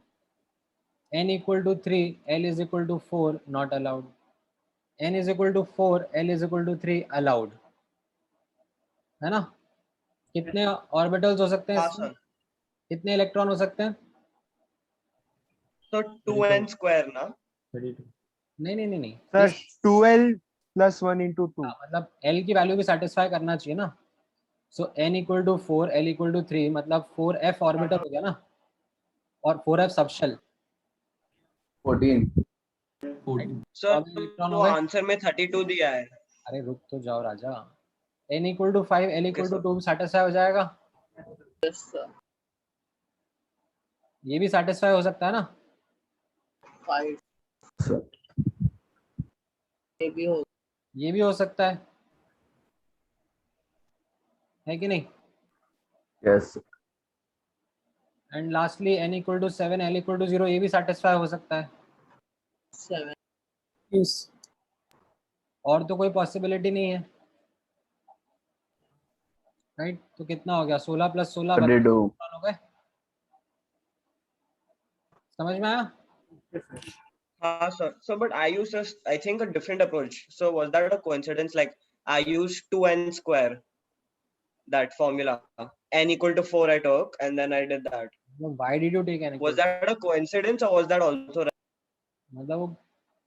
n = 3, L = 4, not allowed. n = 4, L = 3, allowed, है ना? कितने ऑर्बिटल्स हो सकते हैं हाँ इसमें? सर। कितने इलेक्ट्रॉन हो सकते हैं? तो 2n square ना? नहीं सर 2l + 1 × 2। मतलब L की वैल्यू भी सेटिस्फाई करना चाहिए ना। सो n = 4, L = 3, मतलब 4f ऑर्बिटल हो गया ना, और 4f सबशेल 14। सर इलेक्ट्रॉन हो तो गए। आंसर में 32 दिया है। अरे रुक तो जाओ राजा। n = 5, L = 2 सेटिस्फाई हो जाएगा। Yes sir. ये भी सेटिस्फाई हो सकता है ना? 5 ये भी हो सकता है कि नहीं? Yes. And lastly n = 7, L = 0, ये भी सेटिस्फाई हो सकता है। 7 यस। और तो कोई पॉसिबिलिटी नहीं है, राइट? तो कितना हो गया? 16 + 16 32 हो गए। समझ में आया? हाँ sir. So but I used I think a different approach. So was that a coincidence? Like I used 2n square, that formula. n = 4 I took and then I did that. Why did you take n? Was that a coincidence or was that also right? मतलब वो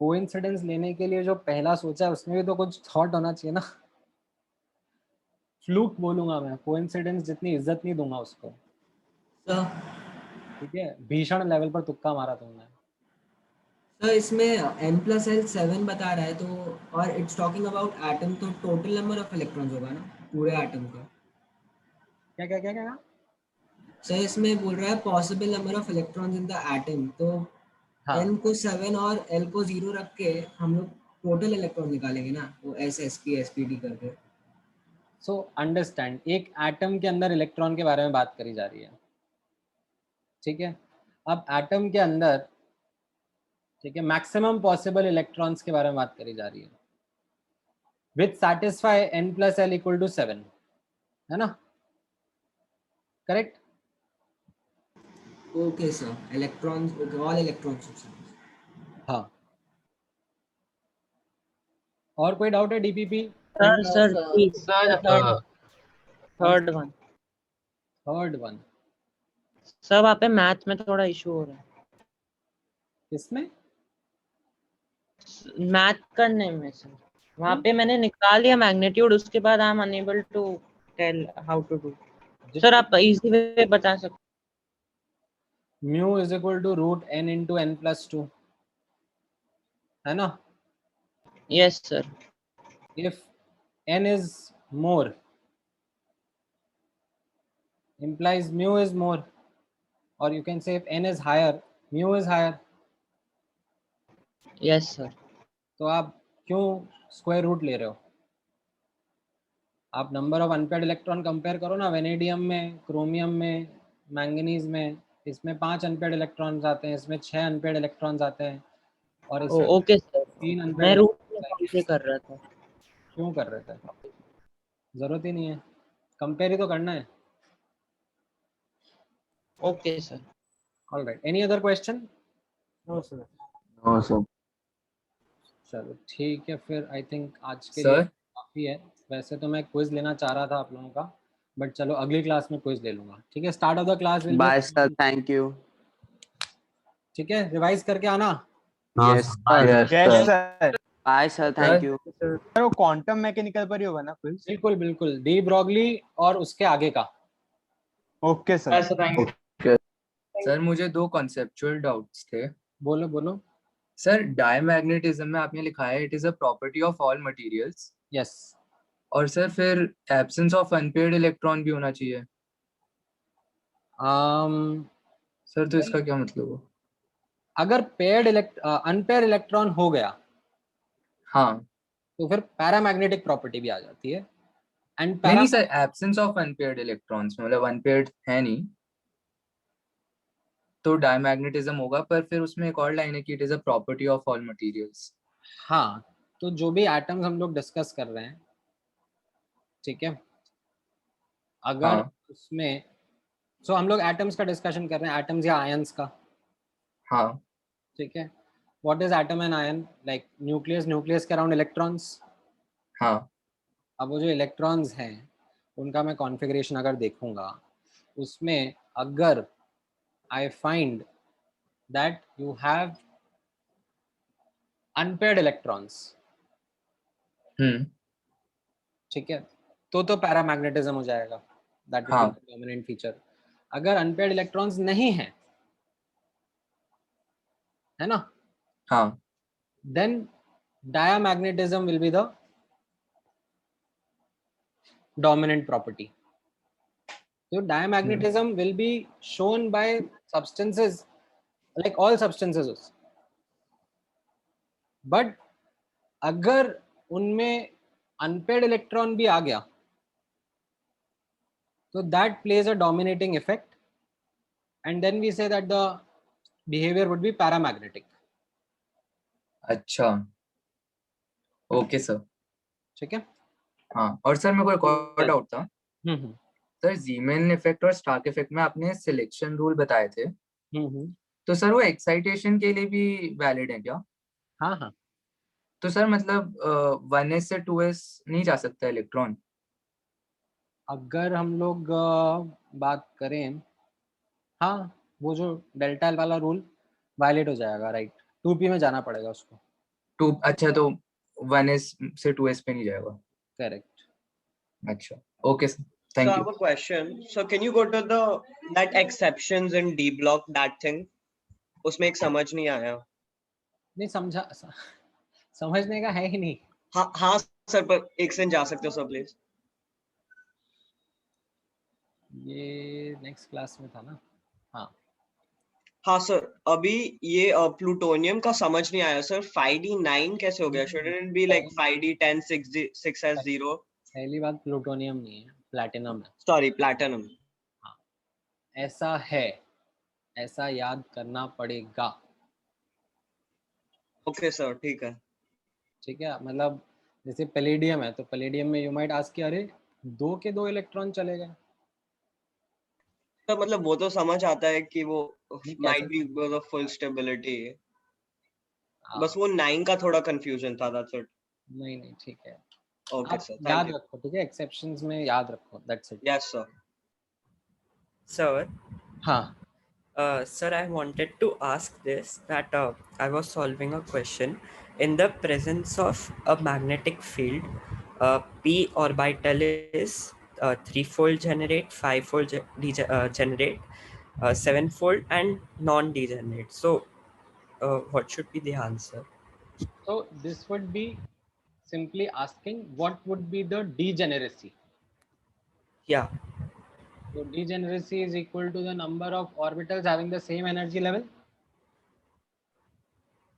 coincidence लेने के लिए जो पहला सोचा है उसमें भी तो कुछ थॉट होना चाहिए ना। फ्लूक बोलूंगा मैं, कोइंसिडेंस जितनी इज्जत नहीं दूंगा उसको। ठीक है, भीषण लेवल पर तुक्का मारा तुमने। सर इसमें n+L 7 बता रहा है, तो और इट्स टॉकिंग अबाउट एटम, तो टोटल नंबर ऑफ इलेक्ट्रॉन्स होगा ना पूरे एटम का? क्या? सर इसमें बोल रहा है possible number of electrons in the atom, तो n को 7 और L को 0 रख के हम लोग टोटल इलेक्ट्रॉन निकालेंगे ना, वो sp sp करके। सो अंडरस्टैंड, एक एटम के अंदर इलेक्ट्रॉन के बारे में बात करी जा रही है, ठीक है। अब एटम के अंदर ठीक है, मैक्सिमम पॉसिबल इलेक्ट्रॉन्स के बारे में बात करी जा रही है, which satisfy n plus l equal to 7, है ना? Correct? Okay, sir. Electrons, okay, all electrons. हाँ, और कोई डाउट है DPP? Sir please Sir, third one. Third one sir वहाँ पे मैथ में थोड़ा इशू हो रहा है, किसमें? मैथ करने में सर। वहाँ पे मैंने निकाल लिया मैग्नीट्यूड, उसके बाद I am unable to tell how to do. Sir आप इजी वे बता सकते? Mu is equal to root n into n plus 2, है ना? Yes sir. If n is more, implies mu is more, or you can say if n is higher, mu is higher. Yes sir. तो आप क्यों square root ले रहे हो? आप number of unpaired electron compare करो ना, वेनेडियम में, क्रोमियम में, मैंगनीज में, इसमें 5 अनपेयर्ड इलेक्ट्रॉन्स आते हैं, इसमें 6 अनपेयर्ड इलेक्ट्रॉन्स आते हैं, और इसमें ओके सर, 3 मैं अनपेयर्ड। रूट से कर रहा था। क्यों कर रहे थे? जरूरत ही नहीं है, कंपेयर ही तो करना है। Okay sir. All right, any other question? No sir. No sir. चलो ठीक है, फिर आई थिंक आज के Sir? लिए काफ़ी है। वैसे तो मैं क्विज लेना चाह रहा था आप लोगों का, बट चलो अगली क्लास में क्विज ले लूंगा। ठीक है, start of the class will bye sir, thank you. ठीक है, रिवाइज करके आना। Yes sir. Yes sir. Bye sir, thank you. Sir वो क्वांटम मैकेनिकल पर ही होगा ना क्विज? बिल्कुल बिल्कुल, डी ब्रॉगली और उसके आगे का। Okay sir. सर मुझे 2 कॉन्सेप्चुअल डाउट्स थे। बोलो बोलो। सर डायमैग्नेटिज्म में आपने लिखा है it is a property of all materials. Yes. और सर फिर एब्सेंस ऑफ अनपेयर्ड इलेक्ट्रॉन भी होना चाहिए। सर तो इसका क्या मतलब हो? अगर अनपेयर्ड इलेक्ट्रॉन हो गया, हाँ, तो फिर पैरामैग्नेटिक प्रॉपर्टी भी आ जाती है। एंड नहीं sir, absence of unpaired electrons मतलब अनपेयर्ड है नहीं तो डायमैग्नेटिज्म होगा, पर फिर उसमें एक और लाइन है कि it is a property of all materials. हाँ, तो जो भी एटम्स हम लोग डिस्कस कर रहे हैं, ठीक है, अगर उसमें हम लोग एटम्स का डिस्कशन कर रहे हैं, एटम्स या आयंस का। हाँ, ठीक है, what is atom and ion? Like nucleus के अराउंड इलेक्ट्रॉन्स। हाँ। अब वो जो इलेक्ट्रॉन्स हैं उनका मैं कॉन्फ़िगरेशन अगर देखूंगा, उसमें अगर I find that you have unpaired electrons, ठीक है, तो पैरामैग्नेटिज्म हो जाएगा, that will be the dominant feature। अगर अनपेयर्ड इलेक्ट्रॉन्स नहीं है, है ना? हाँ। then diamagnetism will be the dominant property। So diamagnetism will be shown by substances, like all substances, but अगर उनमें अनपेयर्ड इलेक्ट्रॉन भी आ गया तो that plays a dominating effect, and then we say that the behavior would be paramagnetic। अच्छा, okay sir. ठीक है। हाँ, और सर मेरे को एक और डाउट था। सर जीमेन इफेक्ट और स्टार्क इफेक्ट में आपने सिलेक्शन रूल बताए थे, तो सर वो एक्साइटेशन के लिए भी वैलिड है क्या? हाँ हाँ। तो सर मतलब 1s से 2s नहीं जा सकता इलेक्ट्रॉन? अगर हम लोग बात करें, हाँ, वो जो डेल्टा एल वाला रूल वायलेट हो जाएगा, राइट? 2p में जाना पड़ेगा उसको। अच्छा, तो 1s से 2s पे नहीं जाएगा? करेक्ट। अच्छा, okay sir, thank So I you. have a question. So can you go to that exceptions in D block, that thing? उसमें एक समझ नहीं आया। नहीं समझा, समझने का है ही नहीं। हाँ सर, पर एक सेकंड जा सकते हो सर प्लीज? ये नेक्स्ट क्लास में था ना? हाँ सर, अभी ये प्लूटोनियम का समझ नहीं आया सर। 5d9 कैसे हो गया? Shouldn't it be like 5d10 6s0? पहली बात प्लूटोनियम नहीं है, प्लैटिनम है। Sorry, platinum. हाँ, ऐसा है, ऐसा याद करना पड़ेगा। ओके सर, ठीक है। ठीक है, मतलब जैसे पैलेडियम है तो पैलेडियम में यू माइट आस्क कि अरे 2 के 2 इलेक्ट्रॉन चले गए। तो मतलब वो तो समझ आता है कि वो ये माइट कैसे be because of full stability. हाँ, बस वो 9 का थोड़ा कंफ्यूजन था, दैट्स इट। नहीं ठीक है, ओके आप सर, थैंक याद यू। रखो, ठीक है, एक्सेप्शंस में याद रखो, that's it. Yes sir. Sir, हाँ sir, I wanted to ask this that I was solving a question in the presence of a magnetic field. P orbital is 3-fold generate, 5-fold generate, 7-fold, and non-degenerate. So, what should be the answer? so this would be simply asking what would be the degeneracy. Yeah. So degeneracy is equal to the number of orbitals having the same energy level.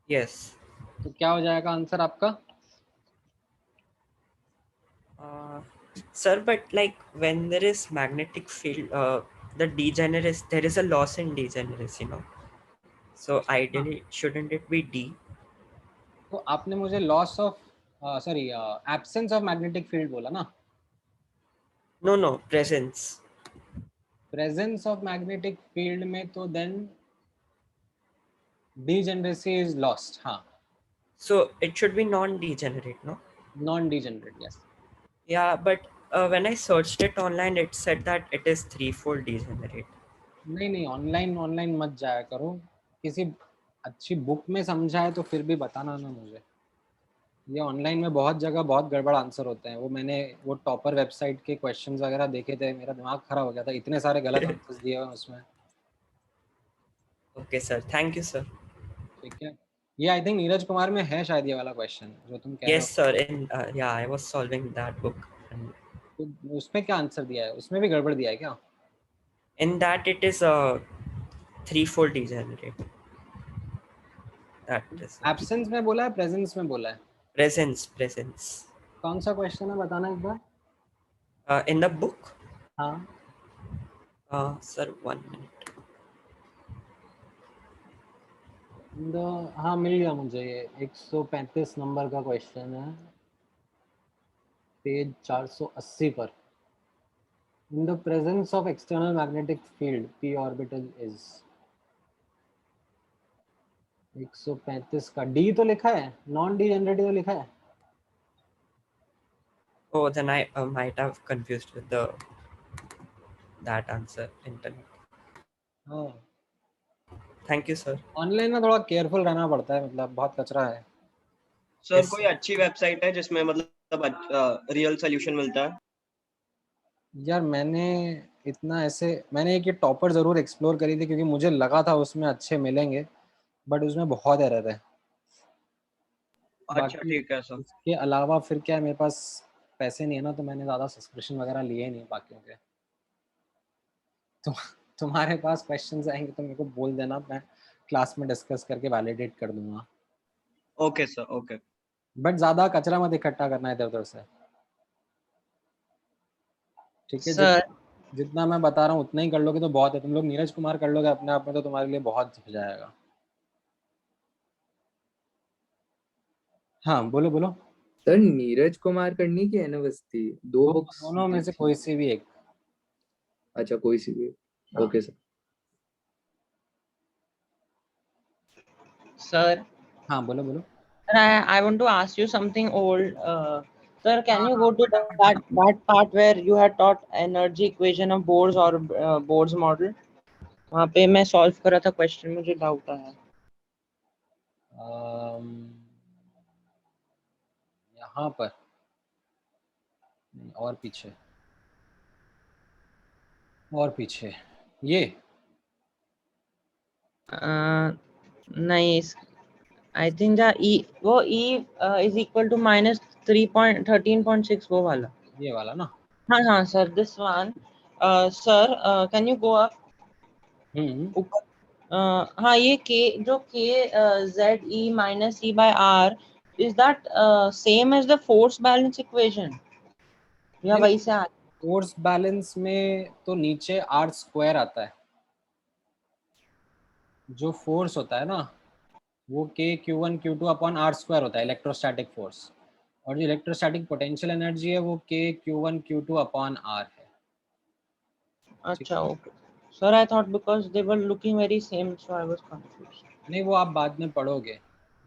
Yes. तो क्या हो जाएगा answer आपका? Sir, but like when there is magnetic field, the degeneracy, there is a loss in degeneracy, no? So ideally, shouldn't it be D? तो आपने मुझे loss of sorry absence of magnetic field बोला ना? No, presence. Presence of magnetic field में तो then degeneracy is lost. हाँ, So it should be non-degenerate, no? non-degenerate, yes. Yeah, but when I searched it online, it said that it is 3-fold degenerate. नहीं online मत जाया करो, किसी अच्छी book में समझा है तो फिर भी बताना ना मुझे। ये ऑनलाइन में बहुत जगह बहुत गड़बड़ आंसर होते हैं। वो मैंने वो टॉपर वेबसाइट के क्वेश्चंस वगैरह देखे थे, मेरा दिमाग खराब हो गया था, इतने सारे गलत आंसर्स दिए हुए हैं उसमें। Okay, sir. Thank you, sir. ठीक है, ये आई थिंक नीरज कुमार में है शायद ये वाला क्वेश्चन जो तुम कह रहे Yes, sir. In yeah, I was solving that book. And हो। तो उसमें क्या आंसर दिया है? उसमें भी गड़बड़ दिया है क्या? in that, it is a 3-fold degenerate. That is absence में बोला है, प्रेजेंस में बोला है? presence. कौन सा क्वेश्चन है बताना एक बार। In the book? हाँ Sir, 1 minute. हाँ मिल गया मुझे, ये 135 नंबर का क्वेश्चन है, पेज 480 पर। In the presence of external magnetic field, p orbital is 135 का D तो लिखा है, नॉन डीजेनरेटिव तो लिखा है। Oh, then I might have confused with that answer. Internet. हाँ, Thank you, sir. ऑनलाइन में थोड़ा केयरफुल रहना पड़ता है, मतलब बहुत कचरा है। सर कोई अच्छी वेबसाइट है जिसमें मतलब रियल सोल्यूशन मिलता है? यार मैंने एक ये टॉपर जरूर एक्सप्लोर करी थी क्योंकि मुझे लगा था उसमें अच्छे मिलेंगे, बट उसमें बहुत एरर है। अच्छा ठीक है सर। इसके अलावा फिर क्या है, मेरे पास पैसे नहीं है ना, तो मैंने ज़्यादा सब्सक्रिप्शन वगैरह लिए नहीं बाकियों के। तो तुम्हारे पास क्वेश्चंस आएंगे तो मेरे को बोल देना, मैं क्लास में डिस्कस करके वैलिडेट कर दूंगा। Okay sir, okay. बट ज़्यादा कचरा मत इकट्ठा करना इधर उधर से, ठीक है? जितना मैं बता रहा हूँ उतना ही कर लोगे तो बहुत है। तुम लोग नीरज कुमार कर लोगे अपने आप में तो तुम्हारे लिए बहुत हो जाएगा। हाँ बोलो बोलो। सर नीरज कुमार करनी की एनवस्ती, दो बुक्स दोनों में से कोई सी भी एक। अच्छा कोई सी भी। Okay sir. Sir, हाँ बोलो बोलो। sir, I want to ask you something old. Sir, can you go to that part where you had taught energy equation of Bohr's or Bohr's model? वहाँ पे मैं सॉल्व कर रहा था क्वेश्चन, मुझे डाउट आया। यहाँ पर नहीं, और पीछे ये नहीं, आई थिंक वो E is equal to minus 13.6 वो वाला। ये वाला ना? हाँ sir, this one. Sir can you go up ऊपर? हाँ, ये जो K ZE minus E by R is that same as the force balance equation या वही से? फोर्स बैलेंस में तो नीचे R² आता है, जो फोर्स होता है ना वो k q1 q2 upon r square होता है इलेक्ट्रोस्टैटिक फोर्स, और जो इलेक्ट्रोस्टैटिक पोटेंशियल एनर्जी है वो k q1 q2 upon r है। अच्छा okay sir, I thought because they were looking very same so I was confused. नहीं, वो आप बाद में पढ़ोगे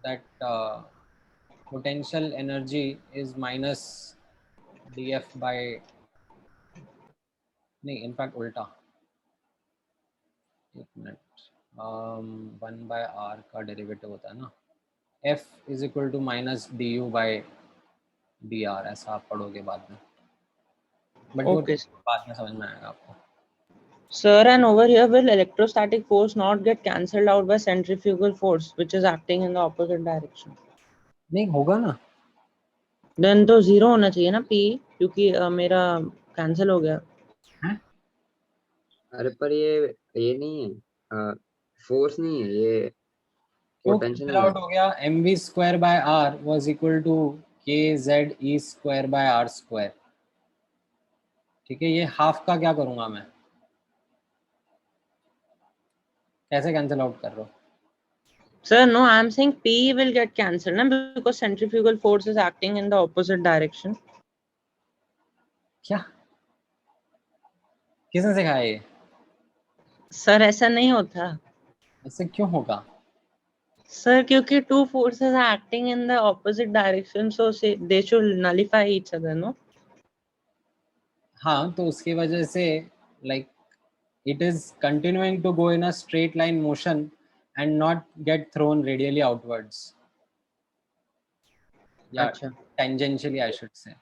that potential energy is minus df by, नहीं इनफैक्ट उल्टा, एक मिनट, 1/r का डेरिवेटिव होता है ना, f is equal to minus du by dr, ऐसा आप पढ़ोगे बाद में, बट वो Okay. बाद में समझ में आएगा आपको। Sir, and over here will electrostatic force not get cancelled out by centrifugal force which is acting in the opposite direction? नहीं होगा ना। Then तो जीरो होना चाहिए ना P, क्योंकि मेरा कैंसिल हो गया। अरे पर ये नहीं है, फोर्स नहीं है, ये पोटेंशियल आउट हो गया। mv square by r was equal to kze square by r square. ठीक है, ये हाफ का क्या करूंगा मैं, कैसे कैंसिल आउट कर रहा हूँ? Sir, no, I am saying P will get cancelled na, because centrifugal force is acting in the opposite direction. क्या किसने सिखाया ये? सर ऐसा नहीं होता। ऐसे क्यों होगा? Sir, क्योंकि two forces are acting in the opposite direction, so they should nullify each other, no? हाँ, तो उसकी वजह से like it is continuing to go in a straight line motion and not get thrown radially outwards. Yeah, अच्छा tangentially I should say.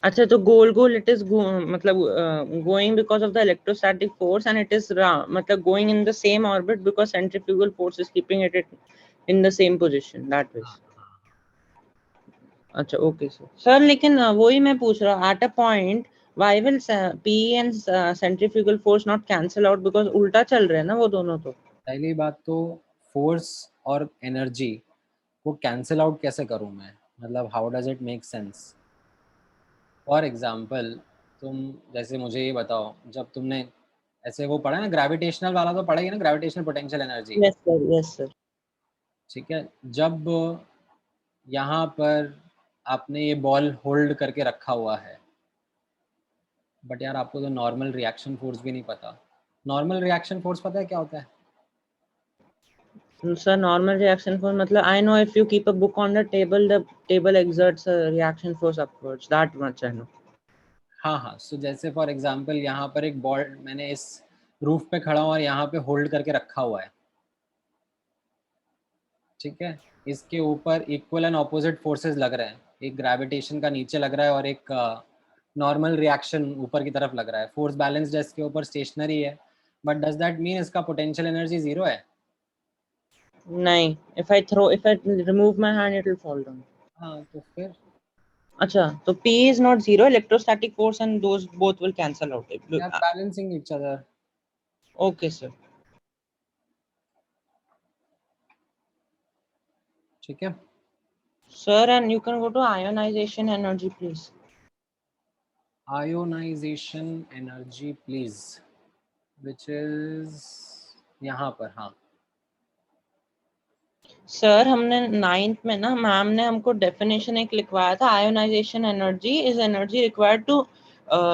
अच्छा, तो गोल गोल it is मतलब going because of the electrostatic force, and it is मतलब going in the same orbit because centrifugal force is keeping it in the same position that way. अच्छा okay sir, लेकिन वही मैं पूछ रहा हूँ, at a point why will P and centrifugal force not cancel out, because उल्टा चल रहे हैं ना वो दोनों। तो पहली बात तो फोर्स और एनर्जी को कैंसिल आउट कैसे करूं मैं, मतलब how does it make sense? For example तुम जैसे मुझे ये बताओ, जब तुमने ऐसे वो पढ़ा ना ग्रेविटेशनल वाला, तो पढ़ा ही ना gravitational potential energy. Yes sir, yes sir. ठीक है, जब यहाँ पर आपने ये बॉल होल्ड करके रखा हुआ है, बट यार आपको तो नॉर्मल रिएक्शन फोर्स भी नहीं पता। नॉर्मल रिएक्शन फोर्स पता है क्या होता है? Sir, normal reaction force मतलब I know if you keep a book on the table exerts a reaction force upwards, that much I know. हाँ, सो जैसे फॉर एग्जांपल यहाँ पर एक बॉल मैंने इस रूफ पे खड़ा हूँ और यहाँ पे होल्ड करके रखा हुआ है। ठीक है, इसके ऊपर इक्वल एंड ऑपोजिट फोर्सेस लग रहे हैं, एक ग्रेविटेशन का नीचे लग रहा है और एक नॉर्मल रिएक्शन ऊपर की तरफ लग रहा है। फोर्स बैलेंस डेस्क के ऊपर स्टेशनरी है, बट डज दैट मीन इसका पोटेंशियल एनर्जी जीरो है? नहीं, if I remove my hand it will fall down. हाँ, तो फिर अच्छा, तो P is not zero, electrostatic force and those both will cancel out. They are balancing each other. Okay sir. ठीक है Sir, and you can go to ionization energy please. Ionization energy please, which is यहाँ पर। हाँ sir, हमने 9th में ना ma'am ने हमको डेफिनेशन एक लिखवाया था, ionisation energy is energy required to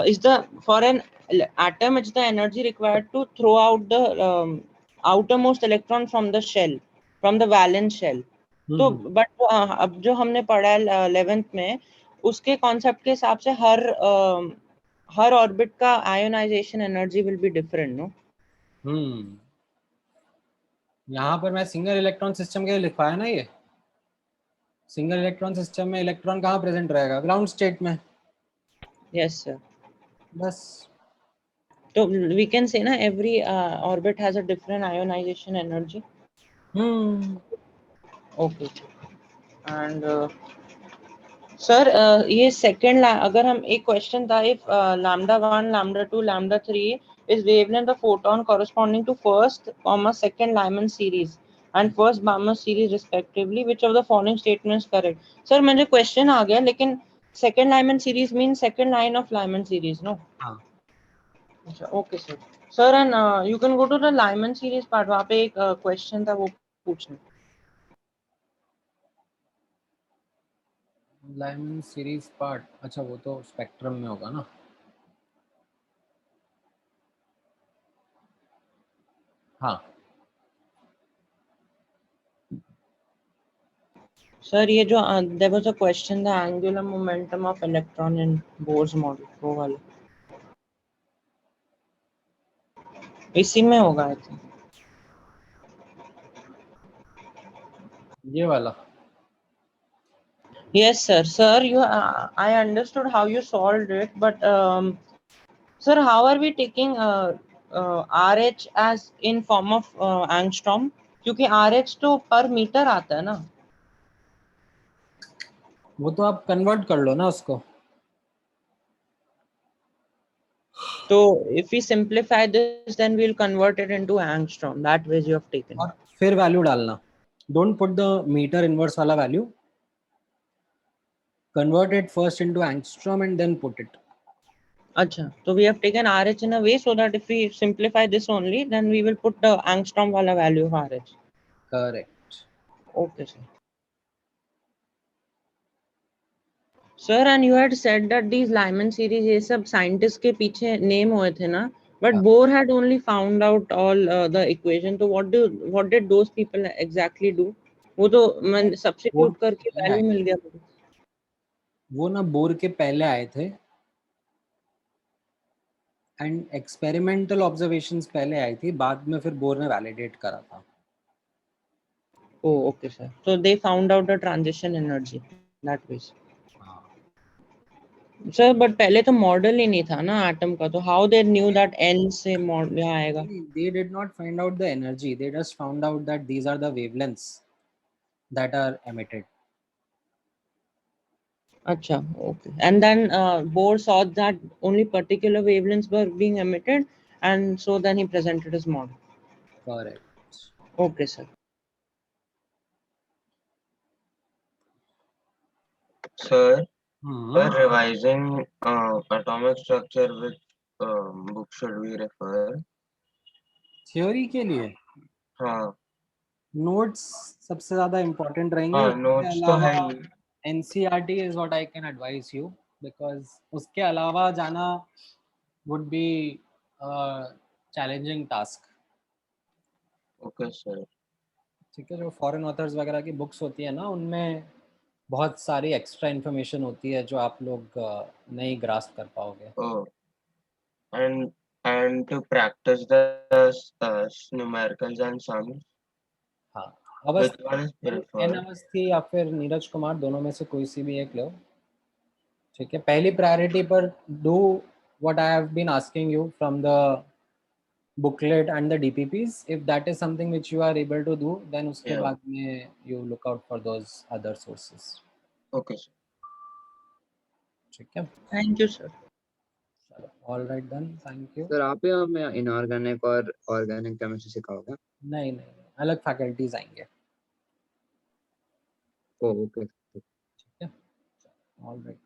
is the for an atom is the energy required to throw out the outermost electron from the shell, from the valence shell. तो but अब जो हमने पढ़ा है 11th में, उसके कॉन्सेप्ट के हिसाब से हर ऑर्बिट का ionisation energy will be different, no? यहाँ पर मैं सिंगल इलेक्ट्रॉन सिस्टम के लिए लिखवाया ना, ये सिंगल इलेक्ट्रॉन सिस्टम में इलेक्ट्रॉन कहाँ प्रेजेंट रहेगा? ग्राउंड स्टेट में। Yes sir. बस तो we can say ना every orbit has a different ionization energy. Okay. And sir, ये second अगर हम एक question था, if lambda 1, lambda 2, lambda 3 is wavelength of photon corresponding to first, second Lyman series and first Balmer series respectively, which of the following statements correct? Sir, मुझे question आ गया, लेकिन second Lyman series means second line of Lyman series, no? हाँ। Okay sir. Sir, and you can go to the Lyman series part. वहाँ पे एक question था, वो पूछना। लाइमन सीरीज पार्ट, अच्छा वो तो स्पेक्ट्रम में होगा ना। हाँ सर ये जो there was a question the angular momentum of electron in Bohr's model, वो वाला इसी में होगा आई थिंक। ये वाला। Yes, sir. Sir, you I understood how you solved it, but sir, how are we taking RH as in form of angstrom? क्योंकि RH तो पर मीटर आता है ना। वो तो आप कन्वर्ट कर लो ना उसको। So if we simplify this, then we'll convert it into angstrom. That way you have taken. और फिर वैल्यू डालना। Don't put the meter inverse वाला value. Convert it first into angstrom and then put it. अच्छा, so we have taken RH in a way so that if we simplify this only, then we will put the angstrom वाला value of RH. Correct. Okay, sir. Sir, and you had said that these Lyman series ये सब scientists के पीछे name हुए थे ना, but Bohr had only found out all the equation. तो what did those people exactly do? वो तो मैं substitute करके value मिल गया मुझे। वो ना बोर के पहले आए थे एंड एक्सपेरिमेंटल ऑब्जर्वेशंस पहले आई थी, बाद में फिर बोर ने वैलिडेट करा था। Oh, okay, sir. So they found out the transition energy that way. Sir but पहले तो मॉडल ही नहीं था ना एटम का, तो how they knew that n से मॉडल आएगा? They did not find out the energy, they just found out that these are the wavelengths that are emitted. अच्छा, okay. And then Bohr saw that only particular wavelengths were being emitted, and so then he presented his model. Correct. Okay, sir. Sir, for revising atomic structure, which book should we refer? Theory के लिए हाँ notes सबसे ज्यादा important रहेंगे। हाँ उसके notes तो है अलावा ही। NCERT is what I can advise you, because उसके अलावा जाना would be a challenging task. Okay sir. ठीक है, जो फॉरेन ऑथर्स वगैरह की बुक्स होती है ना, उनमें बहुत सारी एक्स्ट्रा इन्फॉर्मेशन होती है जो आप लोग नहीं ग्रास्प कर पाओगे। Oh, and to practice the numericals and sums. हाँ, Which one is preferred? Awasthi या फिर नीरज कुमार, दोनों में से कोई सी भी एक लो। ठीक है, पहली प्रायोरिटी पर do what I have been asking you from the booklet and the DPPs. If that is something which you are able to do, then उसके Yeah. बाद में you look out for those other sources. Okay sir. ठीक है, Thank you, sir. all right then, thank you. Sir आप ही हमें inorganic और organic chemistry सिखाओगे? नहीं, अलग फैकल्टीज आएंगे। ओके ठीक है, all right.